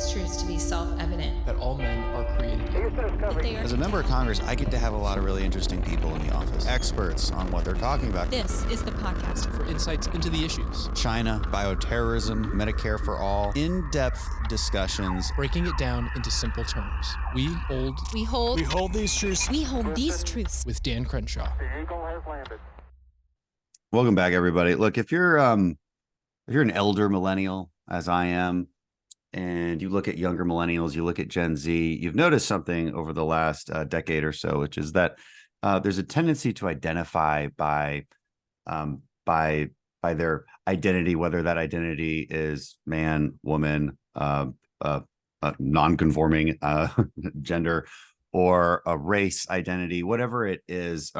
these truths to be self-evident. That all men are created equal. As a member of Congress, I get to have a lot of really interesting people in the office, experts on what they're talking about. This is the podcast For insights into the issues. China, bioterrorism, Medicare for all, in-depth discussions. Breaking it down into simple terms. We hold these truths. We hold these truths. with Dan Crenshaw. The Eagle has landed. Welcome back, everybody. Look, if you're an elder millennial, as I am, and you look at younger millennials, you look at Gen Z, you've noticed something over the last decade or so, which is that there's a tendency to identify by their identity, whether that identity is man, woman, non-conforming gender, or a race identity, whatever it is,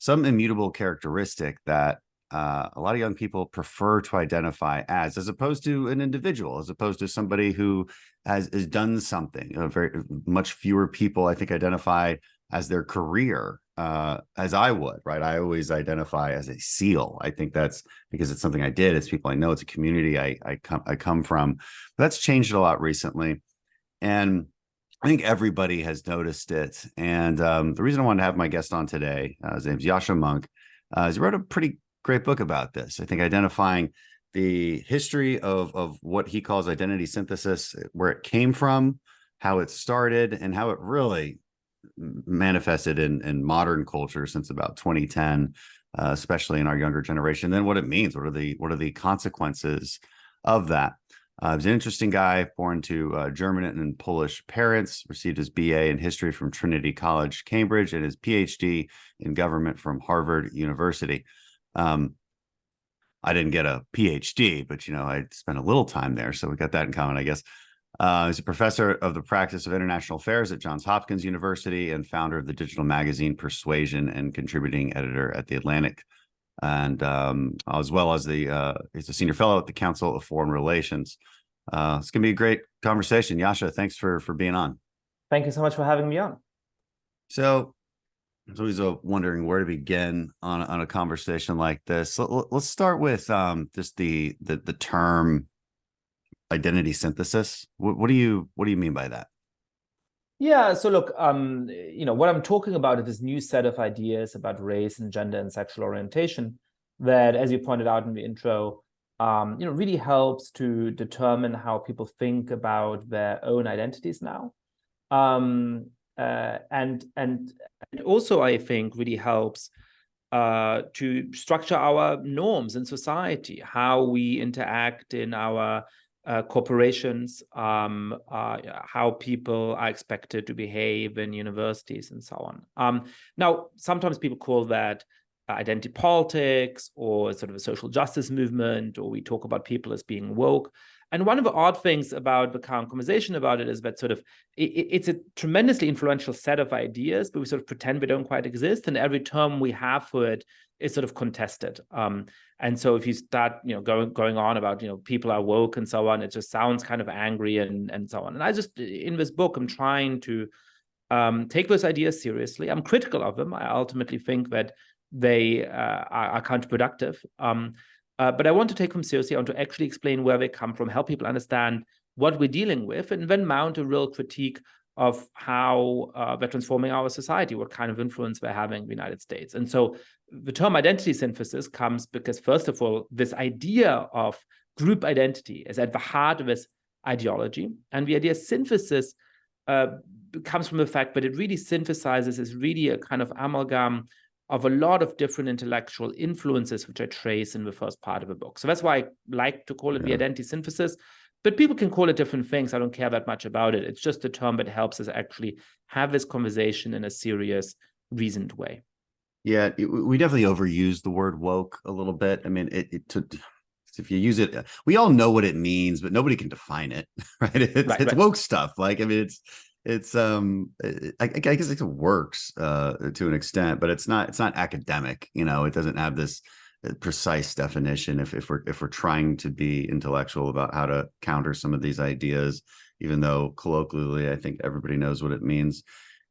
some immutable characteristic that a lot of young people prefer to identify as opposed to an individual, as opposed to somebody who has done something. Very much fewer people, I think, identify as their career, as I would, right? I always identify as a SEAL. I think that's because it's something I did. It's people I know. It's a community I come from. But that's changed a lot recently, and I think everybody has noticed it. And the reason I wanted to have my guest on today, his name's Yascha Mounk, is he wrote a pretty great book about this. I think identifying the history of what he calls identity synthesis, where it came from, how it started, and how it really manifested in modern culture since about 2010, especially in our younger generation. Then what it means, what are the consequences of that? He was an interesting guy, born to German and Polish parents, received his BA in history from Trinity College, Cambridge, and his PhD in government from Harvard University. I didn't get a PhD, but, I spent a little time there. So we got that in common, I guess. He's a professor of the practice of international affairs at Johns Hopkins University and founder of the digital magazine Persuasion and contributing editor at The Atlantic. And as well as he's a senior fellow at the Council of Foreign Relations. It's going to be a great conversation. Yascha, thanks for being on. Thank you so much for having me on. So I was always wondering where to begin on a conversation like this. Let's start with just the term identity synthesis. What do you mean by that? Yeah, so look, what I'm talking about is this new set of ideas about race and gender and sexual orientation that, as you pointed out in the intro, really helps to determine how people think about their own identities now. And also, I think, really helps to structure our norms in society, how we interact in our corporations, how people are expected to behave in universities and so on. Now, sometimes people call that identity politics or sort of a social justice movement, or we talk about people as being woke. And one of the odd things about the current conversation about it is that sort of it's a tremendously influential set of ideas, but we sort of pretend they don't quite exist. And every term we have for it is sort of contested. And so if you start, going on about, people are woke and so on, it just sounds kind of angry and so on. And I just, in this book, I'm trying to take those ideas seriously. I'm critical of them. I ultimately think that they are counterproductive. But I want to take them seriously. I want to actually explain where they come from, help people understand what we're dealing with, and then mount a real critique of how they're transforming our society, what kind of influence they're having in the United States. And so the term identity synthesis comes because, first of all, this idea of group identity is at the heart of this ideology. And the idea of synthesis comes from the fact that it really synthesizes, is really a kind of amalgam of a lot of different intellectual influences, which I trace in the first part of the book. So that's why I like to call it the identity synthesis. But people can call it different things. I don't care that much about it. It's just a term that helps us actually have this conversation in a serious, reasoned way. Yeah, we definitely overuse the word woke a little bit. I mean, if you use it, we all know what it means, but nobody can define it, right? It's woke stuff. Like, I mean, I guess it works to an extent, but it's not academic. It doesn't have this precise definition. If we're trying to be intellectual about how to counter some of these ideas, even though colloquially I think everybody knows what it means.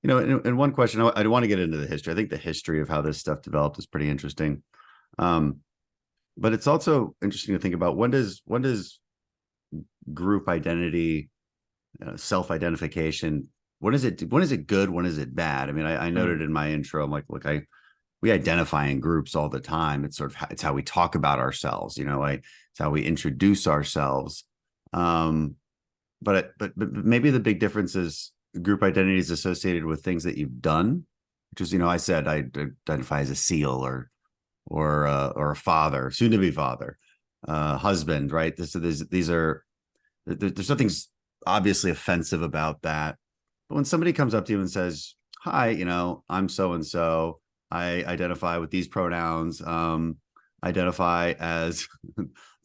And one question, I don't want to get into the history. I think the history of how this stuff developed is pretty interesting, but it's also interesting to think about when does group identity self-identification. When is it good? When is it bad? I mean, I noted in my intro, I'm like, look, we identify in groups all the time. It's sort of, it's how we talk about ourselves, it's how we introduce ourselves. But maybe the big difference is group identity is associated with things that you've done, which is, I said I identify as a SEAL or a father, soon to be father, husband, right? There's something obviously offensive about that. But when somebody comes up to you and says, hi, I'm so-and-so, I identify with these pronouns, identify as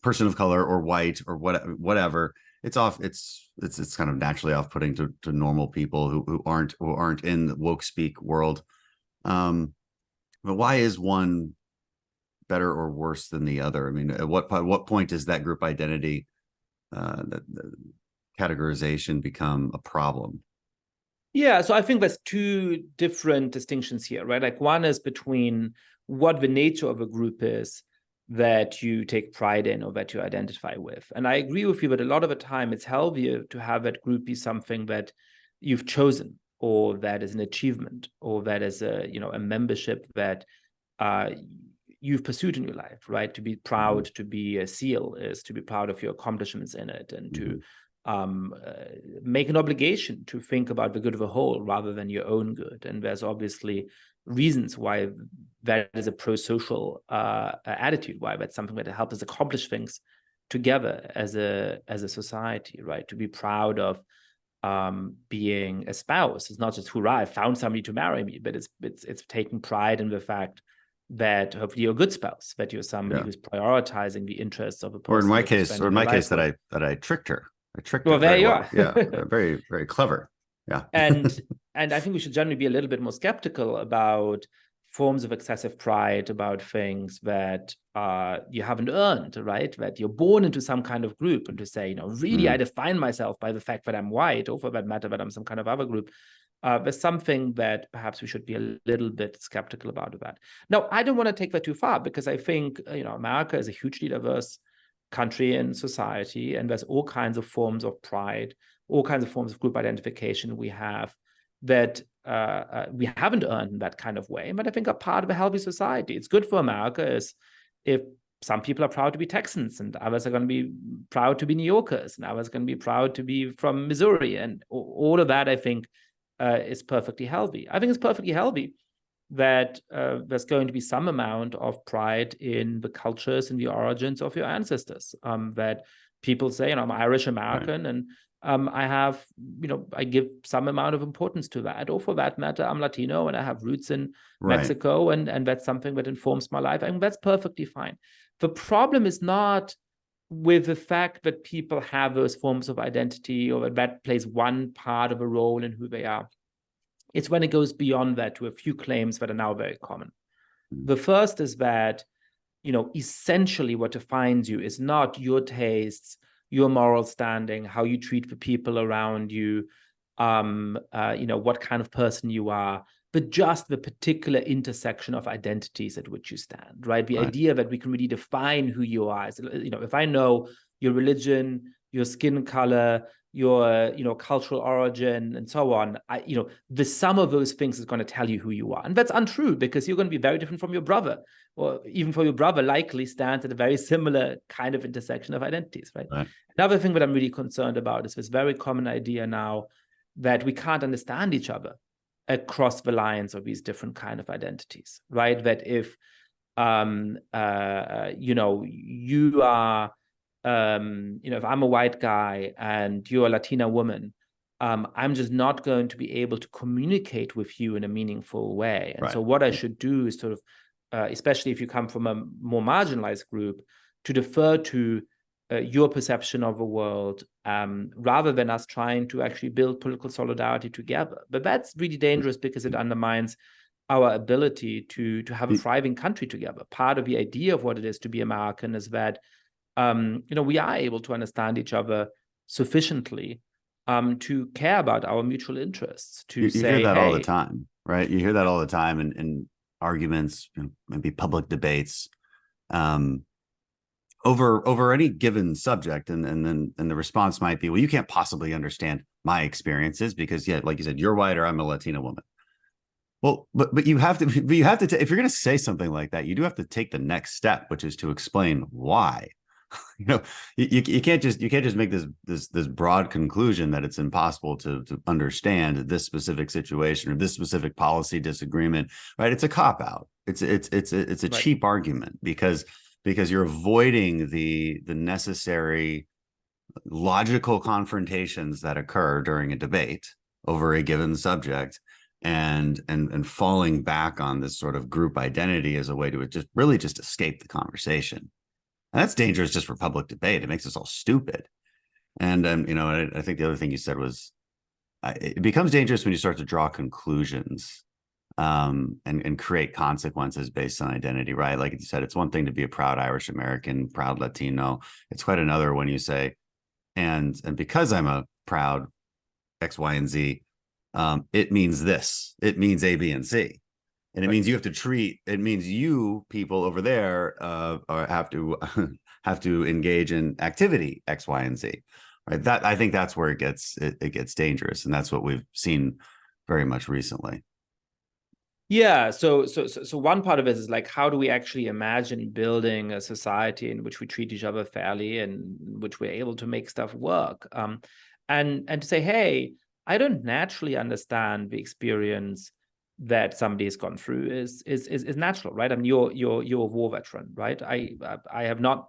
person of color or white or whatever, it's kind of naturally off-putting to normal people who aren't in the woke speak world. But why is one better or worse than the other? I mean, at what point does that group identity, that categorization become a problem? Yeah, so I think there's two different distinctions here, right? Like one is between what the nature of a group is that you take pride in or that you identify with. And I agree with you that a lot of the time it's healthier to have that group be something that you've chosen, or that is an achievement, or that is a membership that you've pursued in your life, right? To be proud to be a SEAL is to be proud of your accomplishments in it, and to make an obligation to think about the good of the whole rather than your own good. And there's obviously reasons why that is a pro-social attitude, why that's something that helps us accomplish things together as a society, right? To be proud of being a spouse. It's not just hurrah, I found somebody to marry me, but it's taking pride in the fact that hopefully you're a good spouse, that you're somebody who's prioritizing the interests of a person. Or in my case, that I tricked her. Well, there you are. Yeah, very, very clever. Yeah. And I think we should generally be a little bit more skeptical about forms of excessive pride, about things that you haven't earned, right? That you're born into some kind of group, and to say, really, I define myself by the fact that I'm white, or for that matter, that I'm some kind of other group. There's something that perhaps we should be a little bit skeptical about that. Now, I don't want to take that too far, because I think, America is a hugely diverse country and society, and there's all kinds of forms of pride, all kinds of forms of group identification we have that we haven't earned in that kind of way, but I think are part of a healthy society. It's good for America is if some people are proud to be Texans, and others are going to be proud to be New Yorkers, and others are going to be proud to be from Missouri, and all of that, I think, is perfectly healthy. I think it's perfectly healthy that there's going to be some amount of pride in the cultures and the origins of your ancestors. That people say, I'm Irish American, and I have, I give some amount of importance to that. Or for that matter, I'm Latino and I have roots in Mexico, and that's something that informs my life. And that's perfectly fine. The problem is not with the fact that people have those forms of identity, or that plays one part of a role in who they are. It's when it goes beyond that to a few claims that are now very common. The first is that, essentially what defines you is not your tastes, your moral standing, how you treat the people around you, what kind of person you are, but just the particular intersection of identities at which you stand, right? The idea that we can really define who you are. If I know your religion, your skin color, your cultural origin, and so on, the sum of those things is going to tell you who you are. And that's untrue, because you're going to be very different from your brother, or even for your brother likely stands at a very similar kind of intersection of identities, right? Another thing that I'm really concerned about is this very common idea now that we can't understand each other across the lines of these different kind of identities, right? That if you are if I'm a white guy and you're a Latina woman, I'm just not going to be able to communicate with you in a meaningful way. And so what I should do is sort of, especially if you come from a more marginalized group, to defer to your perception of the world, rather than us trying to actually build political solidarity together. But that's really dangerous, because it undermines our ability to have a thriving country together. Part of the idea of what it is to be American is that we are able to understand each other sufficiently to care about our mutual interests. You hear that all the time, right? You hear that all the time in arguments, maybe public debates. over any given subject, and then the response might be, well, you can't possibly understand my experiences because, yeah, like you said, you're white or I'm a Latina woman. Well, but you have to if you're going to say something like that, you do have to take the next step, which is to explain why. You know, you can't just make this broad conclusion that it's impossible to understand this specific situation or this specific policy disagreement, right? It's a cop out. It's a cheap argument because you're avoiding the necessary logical confrontations that occur during a debate over a given subject, and falling back on this sort of group identity as a way to just escape the conversation. And that's dangerous just for public debate. It makes us all stupid. And you know, I think the other thing you said was it becomes dangerous when you start to draw conclusions and create consequences based on identity, right? Like you said, it's one thing to be a proud Irish American, proud Latino. It's quite another when you say, and because I'm a proud X, Y, and Z, it means this. It means A, B, and C. And it means you have to treat. It means you people over there have to engage in activity X, Y, and Z, right? That I think that's where it gets dangerous, and that's what we've seen very much recently. Yeah. So one part of it is like, how do we actually imagine building a society in which we treat each other fairly and in which we're able to make stuff work? And to say, hey, I don't naturally understand the experience that somebody has gone through is natural, right? I mean, you're a war veteran, right? I have not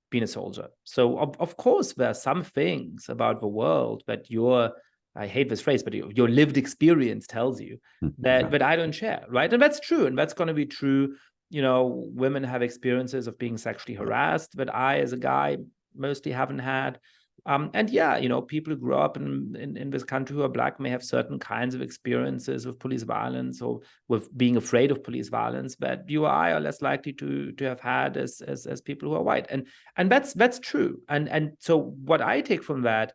been a soldier, so of course there are some things about the world that I hate this phrase, but your lived experience tells you that I don't share, right? And that's true, and that's going to be true. You know, women have experiences of being sexually harassed that I, as a guy, mostly haven't had. And yeah, you know, people who grow up in this country who are Black may have certain kinds of experiences with police violence or with being afraid of police violence that you or I are less likely to have had as people who are white. And that's true. And so what I take from that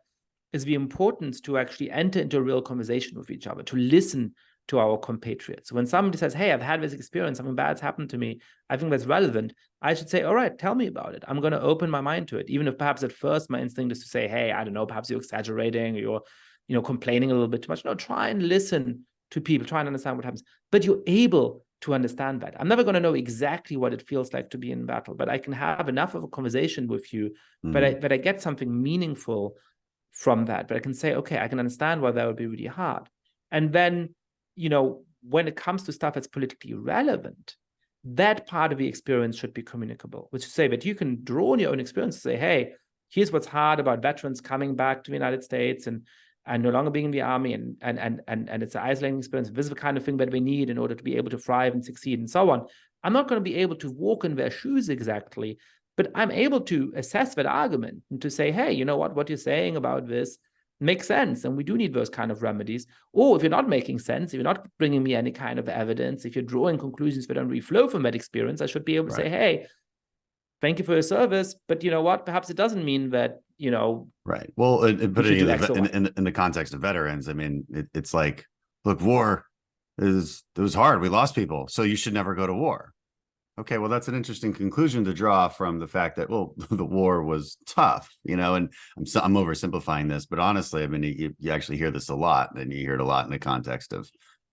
is the importance to actually enter into a real conversation with each other, to listen to our compatriots. When somebody says, hey, I've had this experience, something bad's happened to me, I think that's relevant. I should say, all right, tell me about it. I'm going to open my mind to it. Even if perhaps at first my instinct is to say, hey, I don't know, perhaps you're exaggerating or you're, you know, complaining a little bit too much. No, try and listen to people, try and understand what happens. But you're able to understand that. I'm never going to know exactly what it feels like to be in battle, but I can have enough of a conversation with you, but I get something meaningful from that. But I can say, okay, I can understand why that would be really hard. And then, you know, when it comes to stuff that's politically relevant, that part of the experience should be communicable, which is to say that you can draw on your own experience and say, hey, here's what's hard about veterans coming back to the United States and no longer being in the army, and it's an isolating experience. This is the kind of thing that we need in order to be able to thrive and succeed and so on. I'm not going to be able to walk in their shoes exactly, but I'm able to assess that argument and to say, hey, you know what you're saying about this makes sense, and we do need those kind of remedies. Or if you're not making sense, if you're not bringing me any kind of evidence, if you're drawing conclusions that don't really flow from that experience, I should be able to say, hey, thank you for your service, but you know what? Perhaps it doesn't mean that, you know. Right. Well, but in the context of veterans, I mean, it's like, look, war it was hard. We lost people, so you should never go to war. Okay, well, that's an interesting conclusion to draw from the fact that, well, the war was tough, you know, and I'm oversimplifying this, but honestly, I mean, you actually hear this a lot, and you hear it a lot in the context of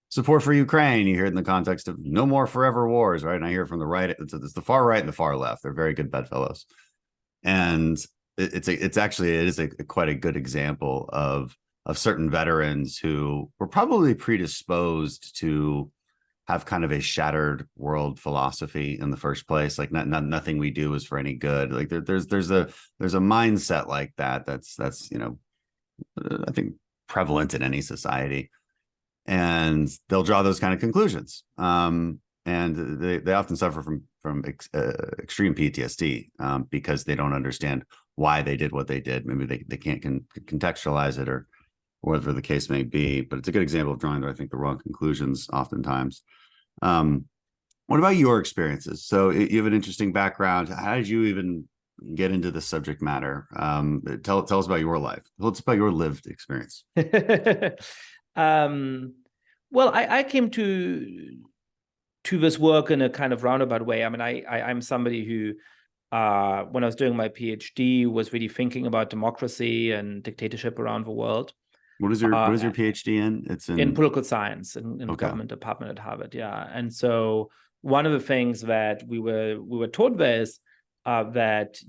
support for Ukraine. You hear it in the context of no more forever wars, right? And I hear it from the right. It's the far right and the far left. They're very good bedfellows. And it is quite a good example of certain veterans who were probably predisposed to have kind of a shattered world philosophy in the first place. Like nothing we do is for any good. Like there's a mindset like that. That's, you know, I think prevalent in any society, and they'll draw those kind of conclusions. And they often suffer from extreme PTSD because they don't understand why they did what they did. Maybe they can't contextualize it or whatever the case may be. But it's a good example of drawing, I think, the wrong conclusions oftentimes. What about your experiences? So you have an interesting background. How did you even get into this subject matter? Tell us about your life. Tell us about your lived experience. Well, I came to this work in a kind of roundabout way. I mean, I'm somebody who when I was doing my PhD, was really thinking about democracy and dictatorship around the world. What is your PhD in? It's in political science in the Okay. government department at Harvard. Yeah. And so one of the things that we were taught there is that,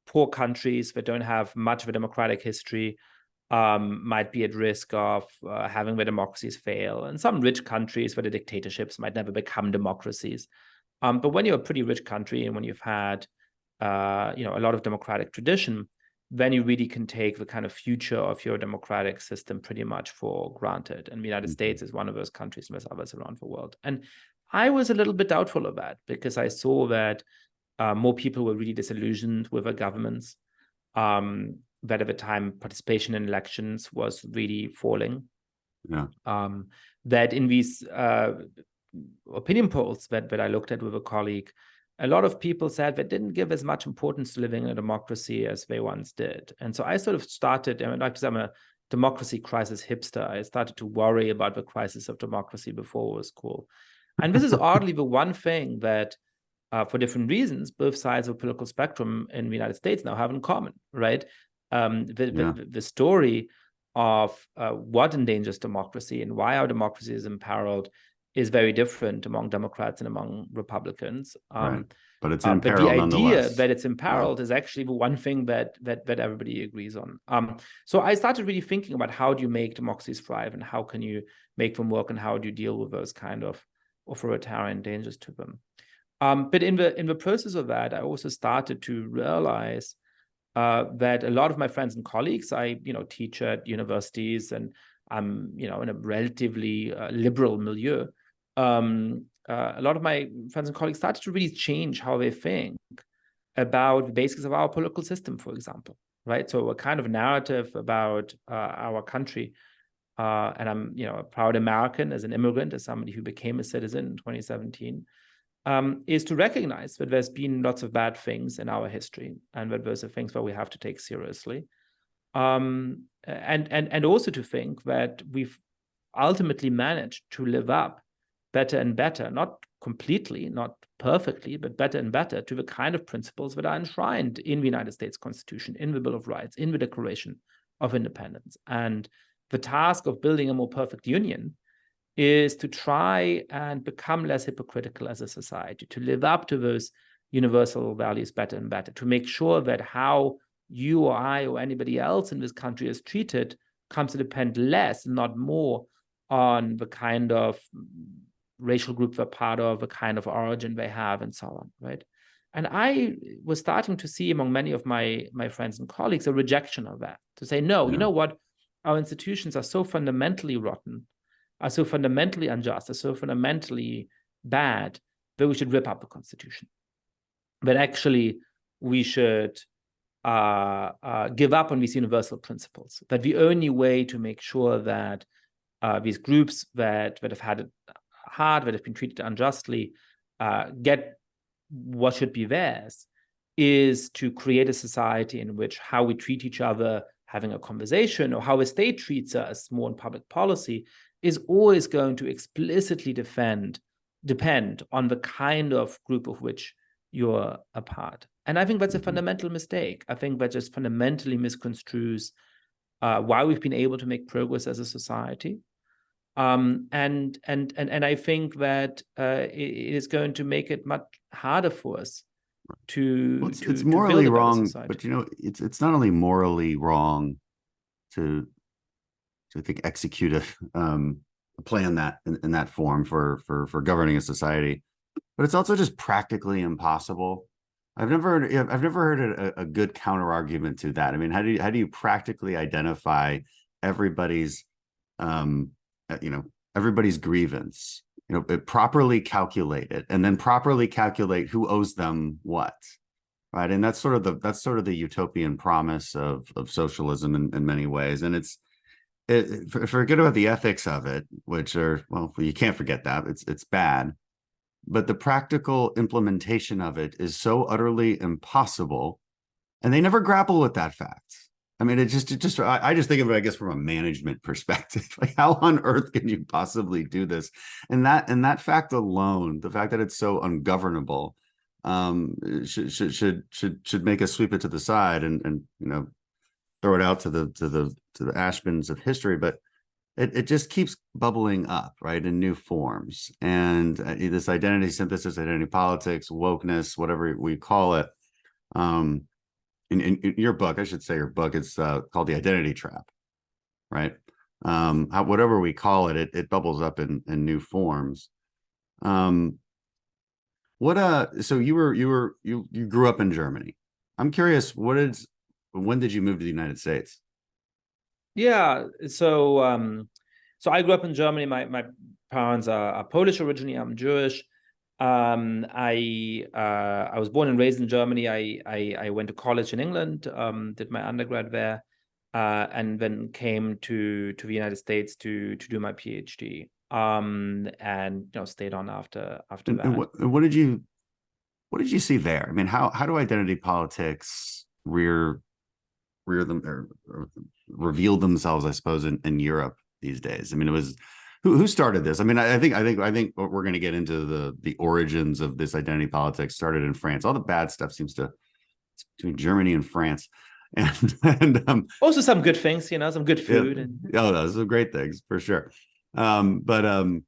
poor countries that don't have much of a democratic history might be at risk of having their democracies fail. And some rich countries where the dictatorships might never become democracies. But when you're a pretty rich country and when you've had, a lot of democratic tradition, then you really can take the kind of future of your democratic system pretty much for granted. And the United States is one of those countries, and there's others around the world. And I was a little bit doubtful of that because I saw that more people were really disillusioned with their governments, that at the time participation in elections was really falling. Yeah. That in these opinion polls that I looked at with a colleague, a lot of people said they didn't give as much importance to living in a democracy as they once did. And so I sort of started, because I'm a democracy crisis hipster, I started to worry about the crisis of democracy before it was cool. And this is oddly the one thing that, for different reasons, both sides of the political spectrum in the United States now have in common, right? The story of what endangers democracy and why our democracy is imperiled is very different among Democrats and among Republicans. Right. But it's in but peril the idea nonetheless. that it's imperiled is actually the one thing that everybody agrees on. So I started really thinking about how do you make democracies thrive and how can you make them work and how do you deal with those kind of authoritarian dangers to them. But in the process of that, I also started to realize that a lot of my friends and colleagues, I teach at universities and I'm in a relatively liberal milieu. A lot of my friends and colleagues started to really change how they think about the basics of our political system, for example, right? So a kind of narrative about our country, and I'm a proud American as an immigrant, as somebody who became a citizen in 2017, is to recognize that there's been lots of bad things in our history and that those are things that we have to take seriously. And also to think that we've ultimately managed to live up better and better, not completely, not perfectly, but better and better to the kind of principles that are enshrined in the United States Constitution, in the Bill of Rights, in the Declaration of Independence. And the task of building a more perfect union is to try and become less hypocritical as a society, to live up to those universal values better and better, to make sure that how you or I or anybody else in this country is treated comes to depend less, not more, on the kind of racial group they're part of, the kind of origin they have, and so on, right? And I was starting to see among many of my friends and colleagues a rejection of that, to say, no, you know what? Our institutions are so fundamentally rotten, are so fundamentally unjust, are so fundamentally bad that we should rip up the Constitution. But actually, we should give up on these universal principles, that the only way to make sure that these groups that have had it hard, that have been treated unjustly, get what should be theirs, is to create a society in which how we treat each other, having a conversation, or how a state treats us more in public policy, is always going to explicitly depend on the kind of group of which you're a part. And I think that's a fundamental mistake. I think that just fundamentally misconstrues why we've been able to make progress as a society. And I think that it is going to make it much harder for us to it's morally wrong, society. but it's not only morally wrong to I think execute a plan that in that form for governing a society, but it's also just practically impossible. I've never heard a good counter argument to that. I mean, how do you practically identify everybody's everybody's grievance, properly calculate it, and then properly calculate who owes them what, right? And that's sort of the utopian promise of socialism in many ways. And forget about the ethics of it, which are, well, you can't forget that it's bad, but the practical implementation of it is so utterly impossible, and they never grapple with that fact. I mean, I just think of it, I guess, from a management perspective. Like, how on earth can you possibly do this? And that fact alone, the fact that it's so ungovernable, should make us sweep it to the side and throw it out to the ash bins of history. But it just keeps bubbling up, right, in new forms. And this identity synthesis, identity politics, wokeness, whatever we call it. In your book, I should say your book, it's called The Identity Trap, right? Whatever we call it, it bubbles up in new forms. So you grew up in Germany. I'm curious, when did you move to the United States? Yeah, so I grew up in Germany. My parents are Polish originally. I'm Jewish. I was born and raised in Germany. I went to college in England, did my undergrad there, and then came to the United States to do my PhD. And stayed on after that. And what did you see there? I mean, how do identity politics rear them or reveal themselves, I suppose, in Europe these days? I mean, it was who started this? I mean, I think we're going to get into the origins of this identity politics. Started in France. All the bad stuff seems to between Germany and France, and also some good things, some good food. Yeah, those are great things for sure. But on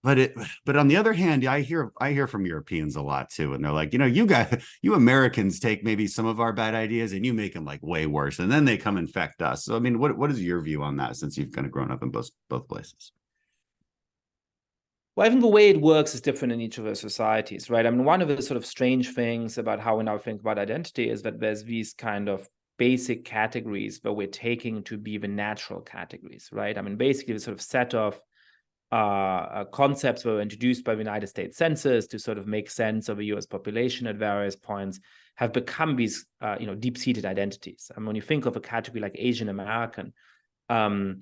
the other hand, I hear from Europeans a lot too, and they're like, you Americans take maybe some of our bad ideas and you make them like way worse, and then they come infect us. So I mean, what is your view on that, since you've kind of grown up in both places? Well, I think the way it works is different in each of our societies, right? I mean, one of the sort of strange things about how we now think about identity is that there's these kind of basic categories that we're taking to be the natural categories, right? I mean, basically the sort of set of concepts were introduced by the United States Census to sort of make sense of the US population at various points have become these, deep-seated identities. I mean, when you think of a category like Asian American, it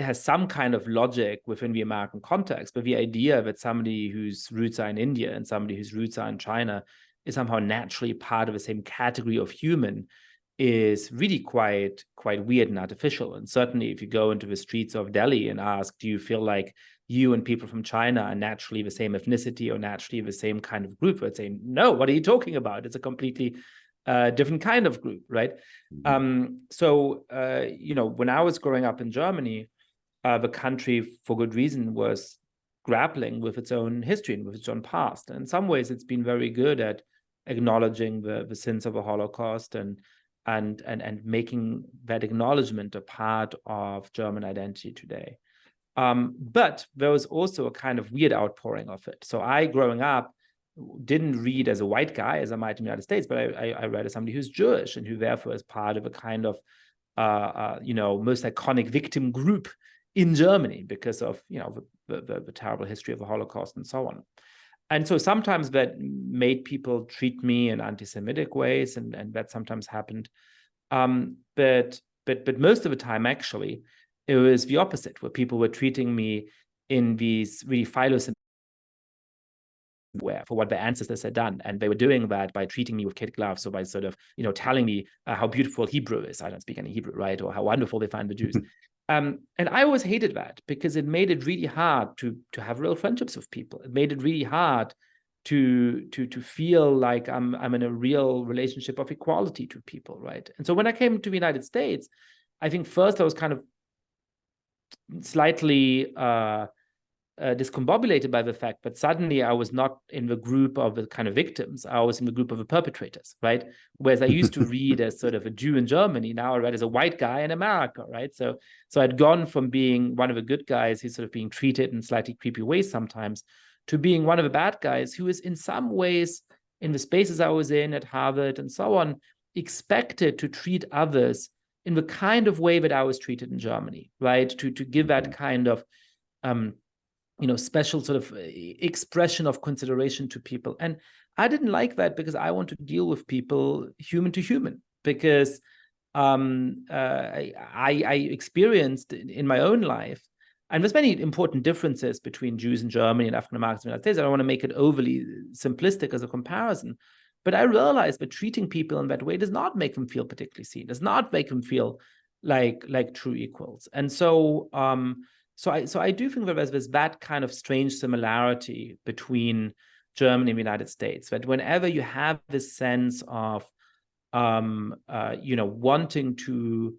has some kind of logic within the American context, but the idea that somebody whose roots are in India and somebody whose roots are in China is somehow naturally part of the same category of human is really quite weird and artificial. And certainly if you go into the streets of Delhi and ask, do you feel like you and people from China are naturally the same ethnicity or naturally the same kind of group? They'd say, no, what are you talking about? It's a completely different kind of group, right? Mm-hmm. When I was growing up in Germany, the country, for good reason, was grappling with its own history and with its own past. And in some ways, it's been very good at acknowledging the sins of the Holocaust and making that acknowledgement a part of German identity today. But there was also a kind of weird outpouring of it. So I, growing up, didn't read as a white guy, as I might in the United States, but I read as somebody who's Jewish and who therefore is part of a kind of, most iconic victim group in Germany because of, the terrible history of the Holocaust and so on. And so sometimes that made people treat me in anti-Semitic ways, and that sometimes happened. But most of the time, actually, it was the opposite, where people were treating me in these really philosemitic for what their ancestors had done. And they were doing that by treating me with kid gloves, or by sort of, telling me how beautiful Hebrew is. I don't speak any Hebrew, right? Or how wonderful they find the Jews. And I always hated that because it made it really hard to have real friendships with people. It made it really hard to feel like I'm in a real relationship of equality to people, right? And so when I came to the United States, I think first I was kind of slightly discombobulated by the fact that suddenly I was not in the group of the kind of victims. I was in the group of the perpetrators, right? Whereas I used to read as sort of a Jew in Germany, now I read as a white guy in America, right? So I'd gone from being one of the good guys who's sort of being treated in slightly creepy ways sometimes to being one of the bad guys who is in some ways, in the spaces I was in at Harvard and so on, expected to treat others in the kind of way that I was treated in Germany, right? To give that kind of special sort of expression of consideration to people. And I didn't like that because I want to deal with people human to human, because I experienced in my own life, and there's many important differences between Jews in Germany and African Americans in the United States. I don't want to make it overly simplistic as a comparison, but I realized that treating people in that way does not make them feel particularly seen, does not make them feel like true equals. And so So I do think that there's that kind of strange similarity between Germany, and the United States, that whenever you have this sense of, wanting to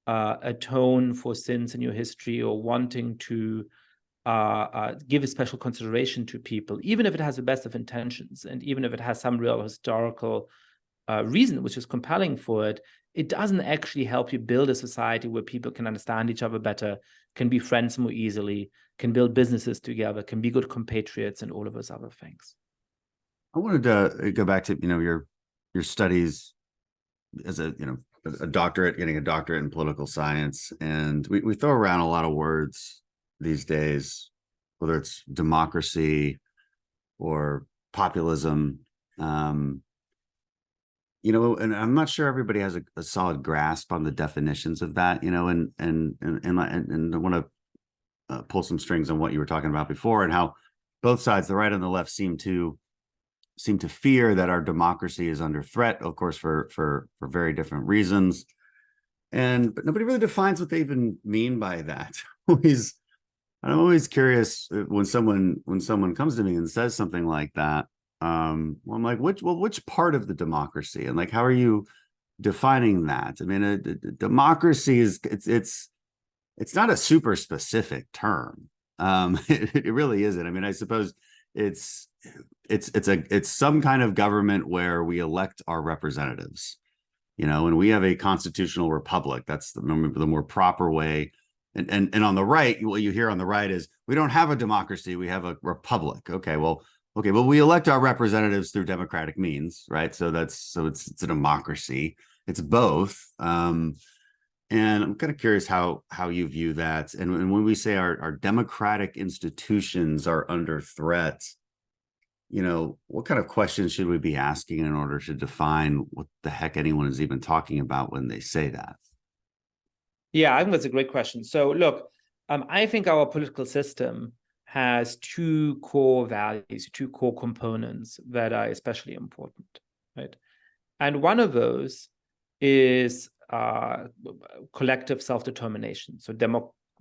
atone for sins in your history, or wanting to give a special consideration to people, even if it has the best of intentions, and even if it has some real historical reason which is compelling for it, it doesn't actually help you build a society where people can understand each other better, can be friends more easily, can build businesses together, can be good compatriots, and all of those other things. I wanted to go back to your studies as a doctorate, getting a doctorate in political science, and we throw around a lot of words these days, whether it's democracy or populism. And I'm not sure everybody has a solid grasp on the definitions of that, and I want to pull some strings on what you were talking about before, and how both sides, the right and the left, seem to fear that our democracy is under threat, of course, for very different reasons. But nobody really defines what they even mean by that. I'm always curious when someone comes to me and says something like that. I'm like, which part of the democracy, and like, how are you defining that? I mean, a democracy is it's not a super specific term. It really isn't. I mean, I suppose it's some kind of government where we elect our representatives, and we have a constitutional republic. That's the more proper way. And on the right, what you hear on the right is, we don't have a democracy, we have a republic. Okay, well, we elect our representatives through democratic means, right? So it's a democracy. It's both. And I'm kind of curious how you view that. And when we say our democratic institutions are under threat, what kind of questions should we be asking in order to define what the heck anyone is even talking about when they say that? Yeah, I think that's a great question. So look, I think our political system has two core values, two core components that are especially important, right? And one of those is collective self-determination. So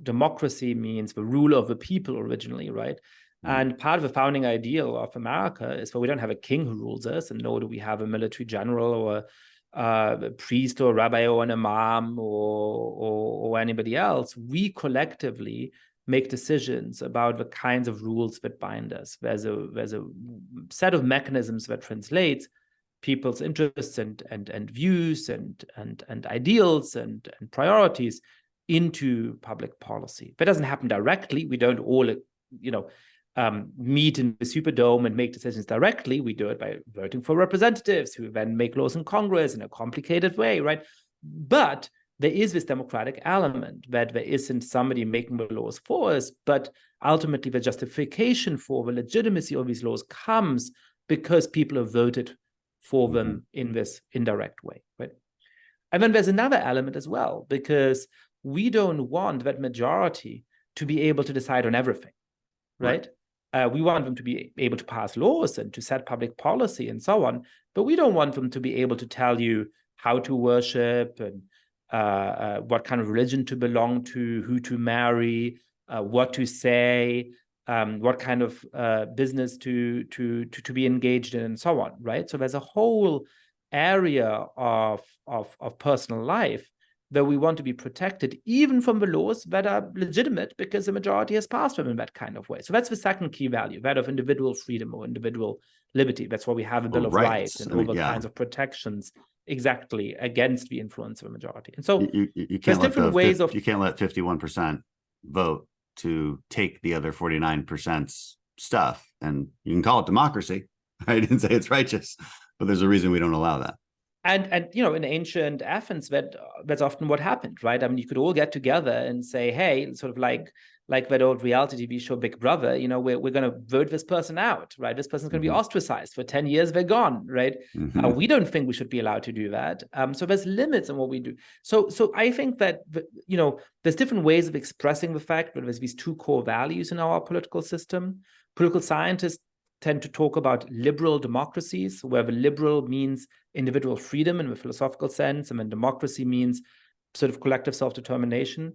democracy means the rule of the people originally, right? And part of the founding ideal of America is that we don't have a king who rules us, and nor do we have a military general or a priest or a rabbi or an imam or anybody else. We collectively make decisions about the kinds of rules that bind us. There's a set of mechanisms that translates people's interests and views and ideals and priorities into public policy. That doesn't happen directly. We don't all, meet in the Superdome and make decisions directly. We do it by voting for representatives who then make laws in Congress in a complicated way, right? But there is this democratic element that there isn't somebody making the laws for us, but ultimately the justification for the legitimacy of these laws comes because people have voted for them in this indirect way, right? And then there's another element as well, because we don't want that majority to be able to decide on everything, right? We want them to be able to pass laws and to set public policy and so on, but we don't want them to be able to tell you how to worship and what kind of religion to belong to, who to marry, what to say, what kind of business to be engaged in, and so on, right? So there's a whole area of personal life that we want to be protected, even from the laws that are legitimate because the majority has passed them in that kind of way. So that's the second key value, that of individual freedom or individual liberty. That's why we have a Bill of Rights and all the kinds of protections exactly against the influence of a majority. And so you can't let different ways of, you can't let 51% vote to take the other 49% stuff, and you can call it democracy. I didn't say it's righteous, but there's a reason we don't allow that. And in ancient Athens, that's often what happened, right? I mean, you could all get together and say, hey, sort of like that old reality TV show Big Brother, we're going to vote this person out, right? This person's going to be ostracized for 10 years, they're gone, right? We don't think we should be allowed to do that. So there's limits on what we do. So I think that, there's different ways of expressing the fact that there's these two core values in our political system. Political scientists tend to talk about liberal democracies, where the liberal means individual freedom in the philosophical sense, and then democracy means sort of collective self-determination.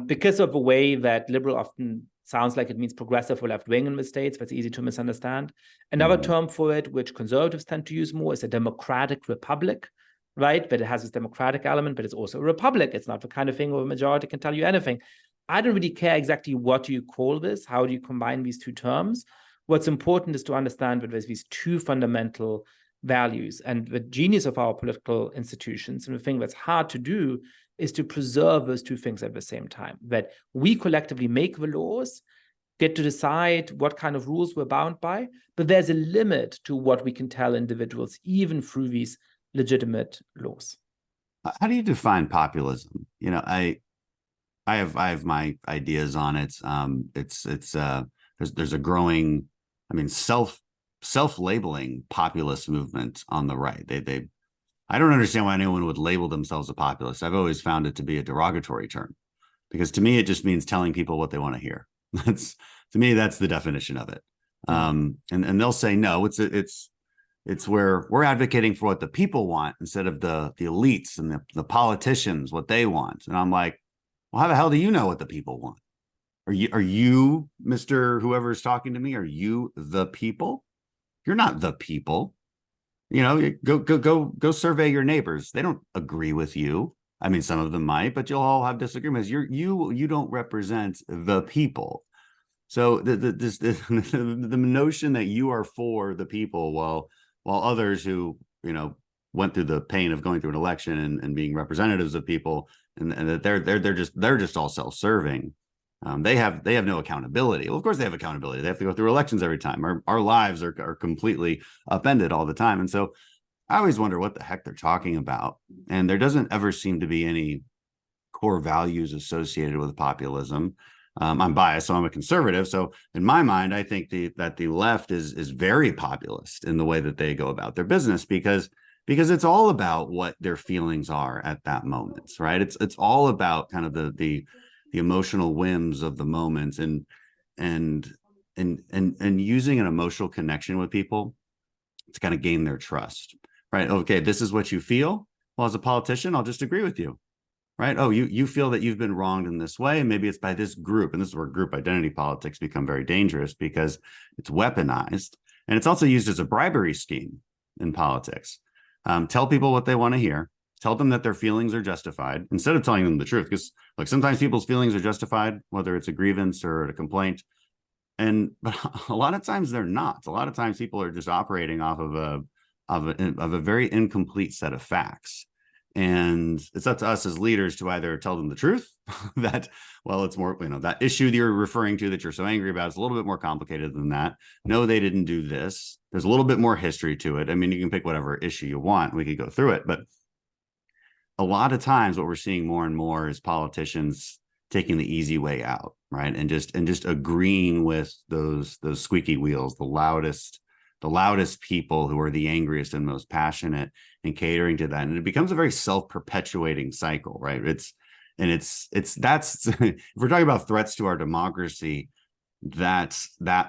Because of the way that liberal often Sounds like it means progressive or left-wing in the States, but it's easy to misunderstand. Another term for it, which conservatives tend to use more, is a democratic republic, right? But it has this democratic element, but it's also a republic. It's not the kind of thing where a majority can tell you anything. I don't really care exactly what do you call this, how do you combine these two terms. What's important is to understand that there's these two fundamental values, and the genius of our political institutions, and the thing that's hard to do, is to preserve those two things at the same time, that we collectively make the laws, get to decide what kind of rules we're bound by, but there's a limit to what we can tell individuals, even through these legitimate laws. How do you define populism? I have my ideas on it. There's a growing, self-labeling populist movement on the right. I don't understand why anyone would label themselves a populist. I've always found it to be a derogatory term, because to me it just means telling people what they want to hear. To me, that's the definition of it. And they'll say, no, it's where we're advocating for what the people want instead of the elites and the politicians, what they want. And I'm like, well, how the hell do you know what the people want? Are you Mr. Whoever's talking to me? Are you the people? You're not the people. Go survey your neighbors. They don't agree with you. Some of them might, but you'll all have disagreements. You don't represent the people. So the notion that you are for the people, while others who went through the pain of going through an election and being representatives of people, and that they're just all self-serving. They have no accountability. Well, of course they have accountability. They have to go through elections every time. Our lives are completely upended all the time. And so I always wonder what the heck they're talking about. And there doesn't ever seem to be any core values associated with populism. I'm biased, so I'm a conservative. So in my mind, I think that the left is very populist in the way that they go about their business, because it's all about what their feelings are at that moment, right? It's all about kind of the emotional whims of the moment, and using an emotional connection with people to kind of gain their trust, right? Okay, this is what you feel. Well, as a politician, I'll just agree with you, right? Oh, you feel that you've been wronged in this way, and maybe it's by this group. And this is where group identity politics become very dangerous, because it's weaponized, and it's also used as a bribery scheme in politics. Tell people what they want to hear. Tell them that their feelings are justified instead of telling them the truth. Because sometimes people's feelings are justified, whether it's a grievance or a complaint. But a lot of times they're not. A lot of times people are just operating off of a very incomplete set of facts. And it's up to us as leaders to either tell them the truth, that, well, it's more, that issue that you're referring to that you're so angry about is a little bit more complicated than that. No, they didn't do this. There's a little bit more history to it. You can pick whatever issue you want. We could go through it. But a lot of times what we're seeing more and more is politicians taking the easy way out, right? And just agreeing with those squeaky wheels, the loudest people who are the angriest and most passionate, and catering to that. And it becomes a very self-perpetuating cycle, right? That's if we're talking about threats to our democracy, that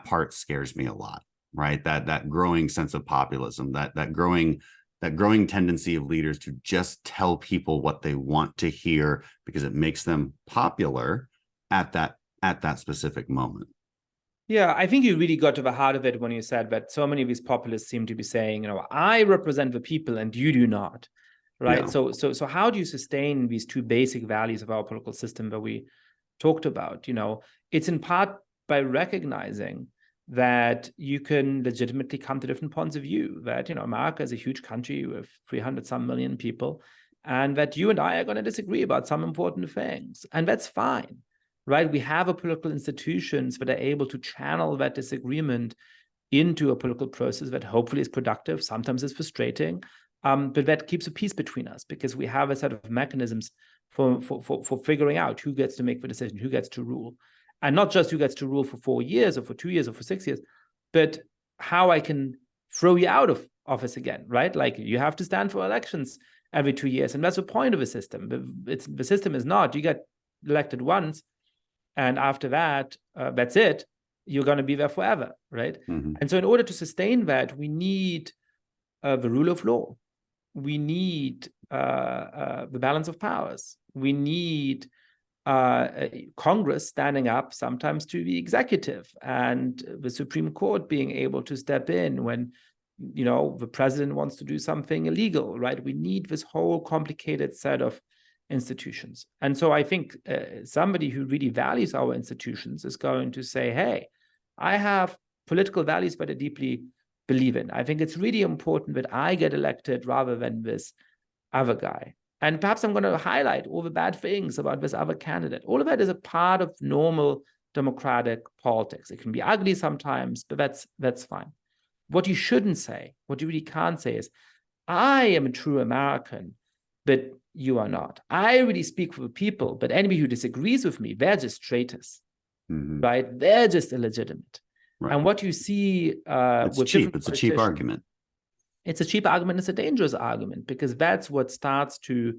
part scares me a lot, right? That growing sense of populism, that growing tendency of leaders to just tell people what they want to hear because it makes them popular at that specific moment. Yeah, I think you really got to the heart of it when you said that so many of these populists seem to be saying, I represent the people and you do not, right? Yeah. So how do you sustain these two basic values of our political system that we talked about? It's in part by recognizing that you can legitimately come to different points of view, that, America is a huge country with 300 some million people, and that you and I are going to disagree about some important things, and that's fine. Right? We have political institutions that are able to channel that disagreement into a political process that hopefully is productive. Sometimes it's frustrating, but that keeps a peace between us, because we have a set of mechanisms for figuring out who gets to make the decision, who gets to rule. And not just who gets to rule for 4 years or for 2 years or for 6 years, but how I can throw you out of office again, right? Like, you have to stand for elections every 2 years. And that's the point of a system. The system is not, you get elected once, and after that, that's it. You're going to be there forever, right? Mm-hmm. And so in order to sustain that, we need the rule of law. We need the balance of powers. We need Congress standing up sometimes to the executive, and the Supreme Court being able to step in when, the president wants to do something illegal, right? We need this whole complicated set of institutions. And so I think somebody who really values our institutions is going to say, hey, I have political values that I deeply believe in. I think it's really important that I get elected rather than this other guy. And perhaps I'm going to highlight all the bad things about this other candidate. All of that is a part of normal democratic politics. It can be ugly sometimes, but that's fine. What you shouldn't say, what you really can't say is, I am a true American, but you are not. I really speak for the people, but anybody who disagrees with me, they're just traitors, right? They're just illegitimate. Right. And what you see it's with cheap. It's a cheap argument. It's a cheap argument. It's a dangerous argument, because that's what starts to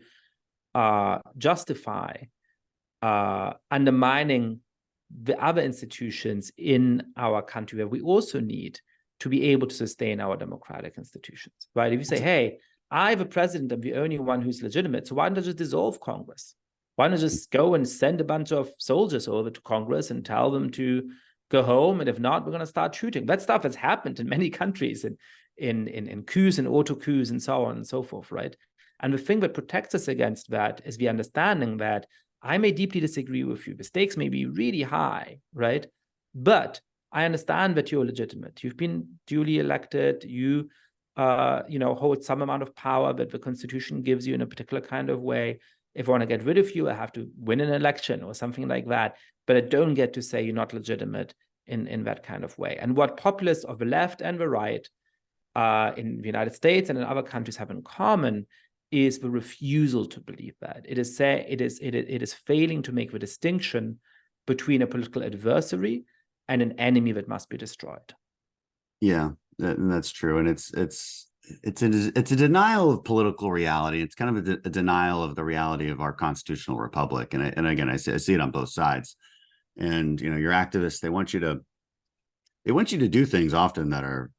justify undermining the other institutions in our country where we also need to be able to sustain our democratic institutions, right? If you say, hey, I have a president, I'm the only one who's legitimate, so why don't I just dissolve Congress? Why not just go and send a bunch of soldiers over to Congress and tell them to go home, and if not, we're going to start shooting? That stuff has happened in many countries, in coups and auto coups and so on and so forth, right? And the thing that protects us against that is the understanding that I may deeply disagree with you. The stakes may be really high, right? But I understand that you're legitimate. You've been duly elected. You, hold some amount of power that the Constitution gives you in a particular kind of way. If I want to get rid of you, I have to win an election or something like that. But I don't get to say you're not legitimate in that kind of way. And what populists of the left and the right in the United States and in other countries have in common is the refusal to believe that. It is failing to make the distinction between a political adversary and an enemy that must be destroyed. Yeah, that's true, and it's a denial of political reality. It's kind of a denial of the reality of our constitutional republic. And again, I see it on both sides. And your activists, they want you to do things often that are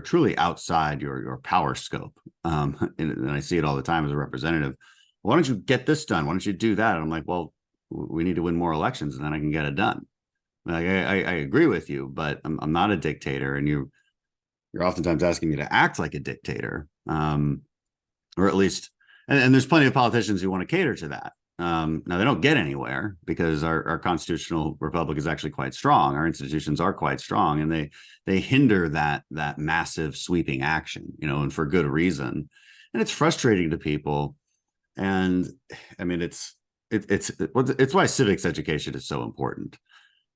truly outside your power scope. And I see it all the time as a representative. Why don't you get this done? Why don't you do that? And I'm like, well, we need to win more elections, and then I can get it done. Like, I agree with you, but I'm not a dictator, and you're oftentimes asking me to act like a dictator, or at least, and there's plenty of politicians who want to cater to that. Now they don't get anywhere because our constitutional republic is actually quite strong. Our institutions are quite strong, and they hinder that massive sweeping action, and for good reason. And it's frustrating to people. And I mean, it's why civics education is so important.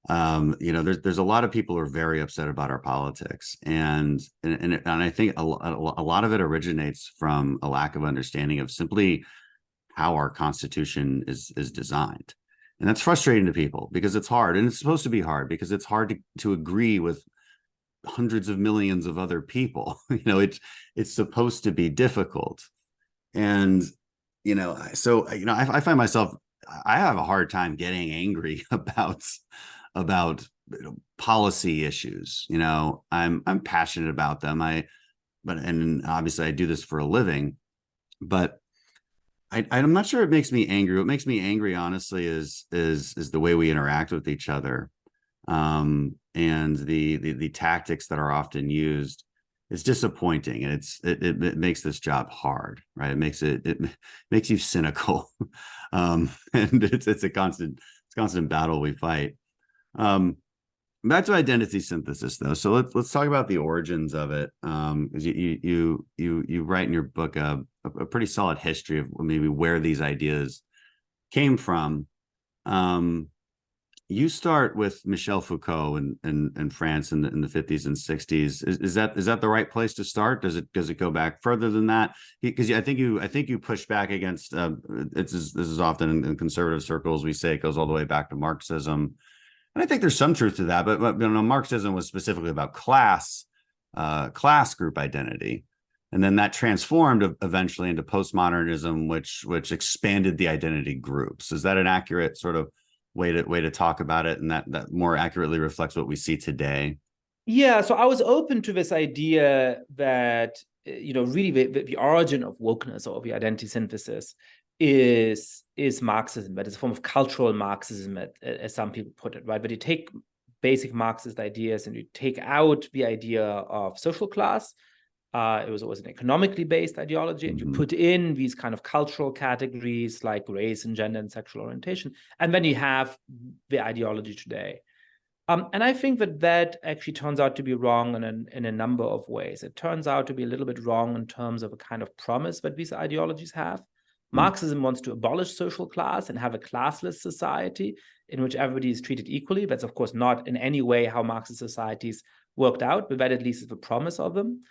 There's a lot of people who are very upset about our politics, and I think a lot of it originates from a lack of understanding of simply how our Constitution is designed. And that's frustrating to people because it's hard, and it's supposed to be hard because it's hard to agree with hundreds of millions of other people. It's supposed to be difficult. And I find myself, I have a hard time getting angry about policy issues. I'm passionate about them. And obviously I do this for a living, but I'm not sure it makes me angry. What makes me angry, honestly, is the way we interact with each other, and the tactics that are often used. It's disappointing, and it makes this job hard, right? It makes you cynical, and it's a constant battle we fight. Back to identity synthesis, though. So let's talk about the origins of it. Because you write in your book a pretty solid history of maybe where these ideas came from. You start with Michel Foucault in France in the 50s and 60s. Is that the right place to start? Does it go back further than that? Because I think you push back against this is often in conservative circles, we say it goes all the way back to Marxism. And I think there's some truth to that, but Marxism was specifically about class group identity, and then that transformed eventually into postmodernism, which expanded the identity groups. Is that an accurate sort of way to talk about it, and that more accurately reflects what we see today? Yeah, so I was open to this idea that really the origin of wokeness or the identity synthesis is Marxism, but it's a form of cultural Marxism, as some people put it, right? But you take basic Marxist ideas and you take out the idea of social class. It was always an economically based ideology, and you put in these kind of cultural categories like race and gender and sexual orientation, and then you have the ideology today. And I think that actually turns out to be wrong in a number of ways. It turns out to be a little bit wrong in terms of a kind of promise that these ideologies have. Marxism wants to abolish social class and have a classless society in which everybody is treated equally. That's, of course, not in any way how Marxist societies worked out, but that at least is the promise of them.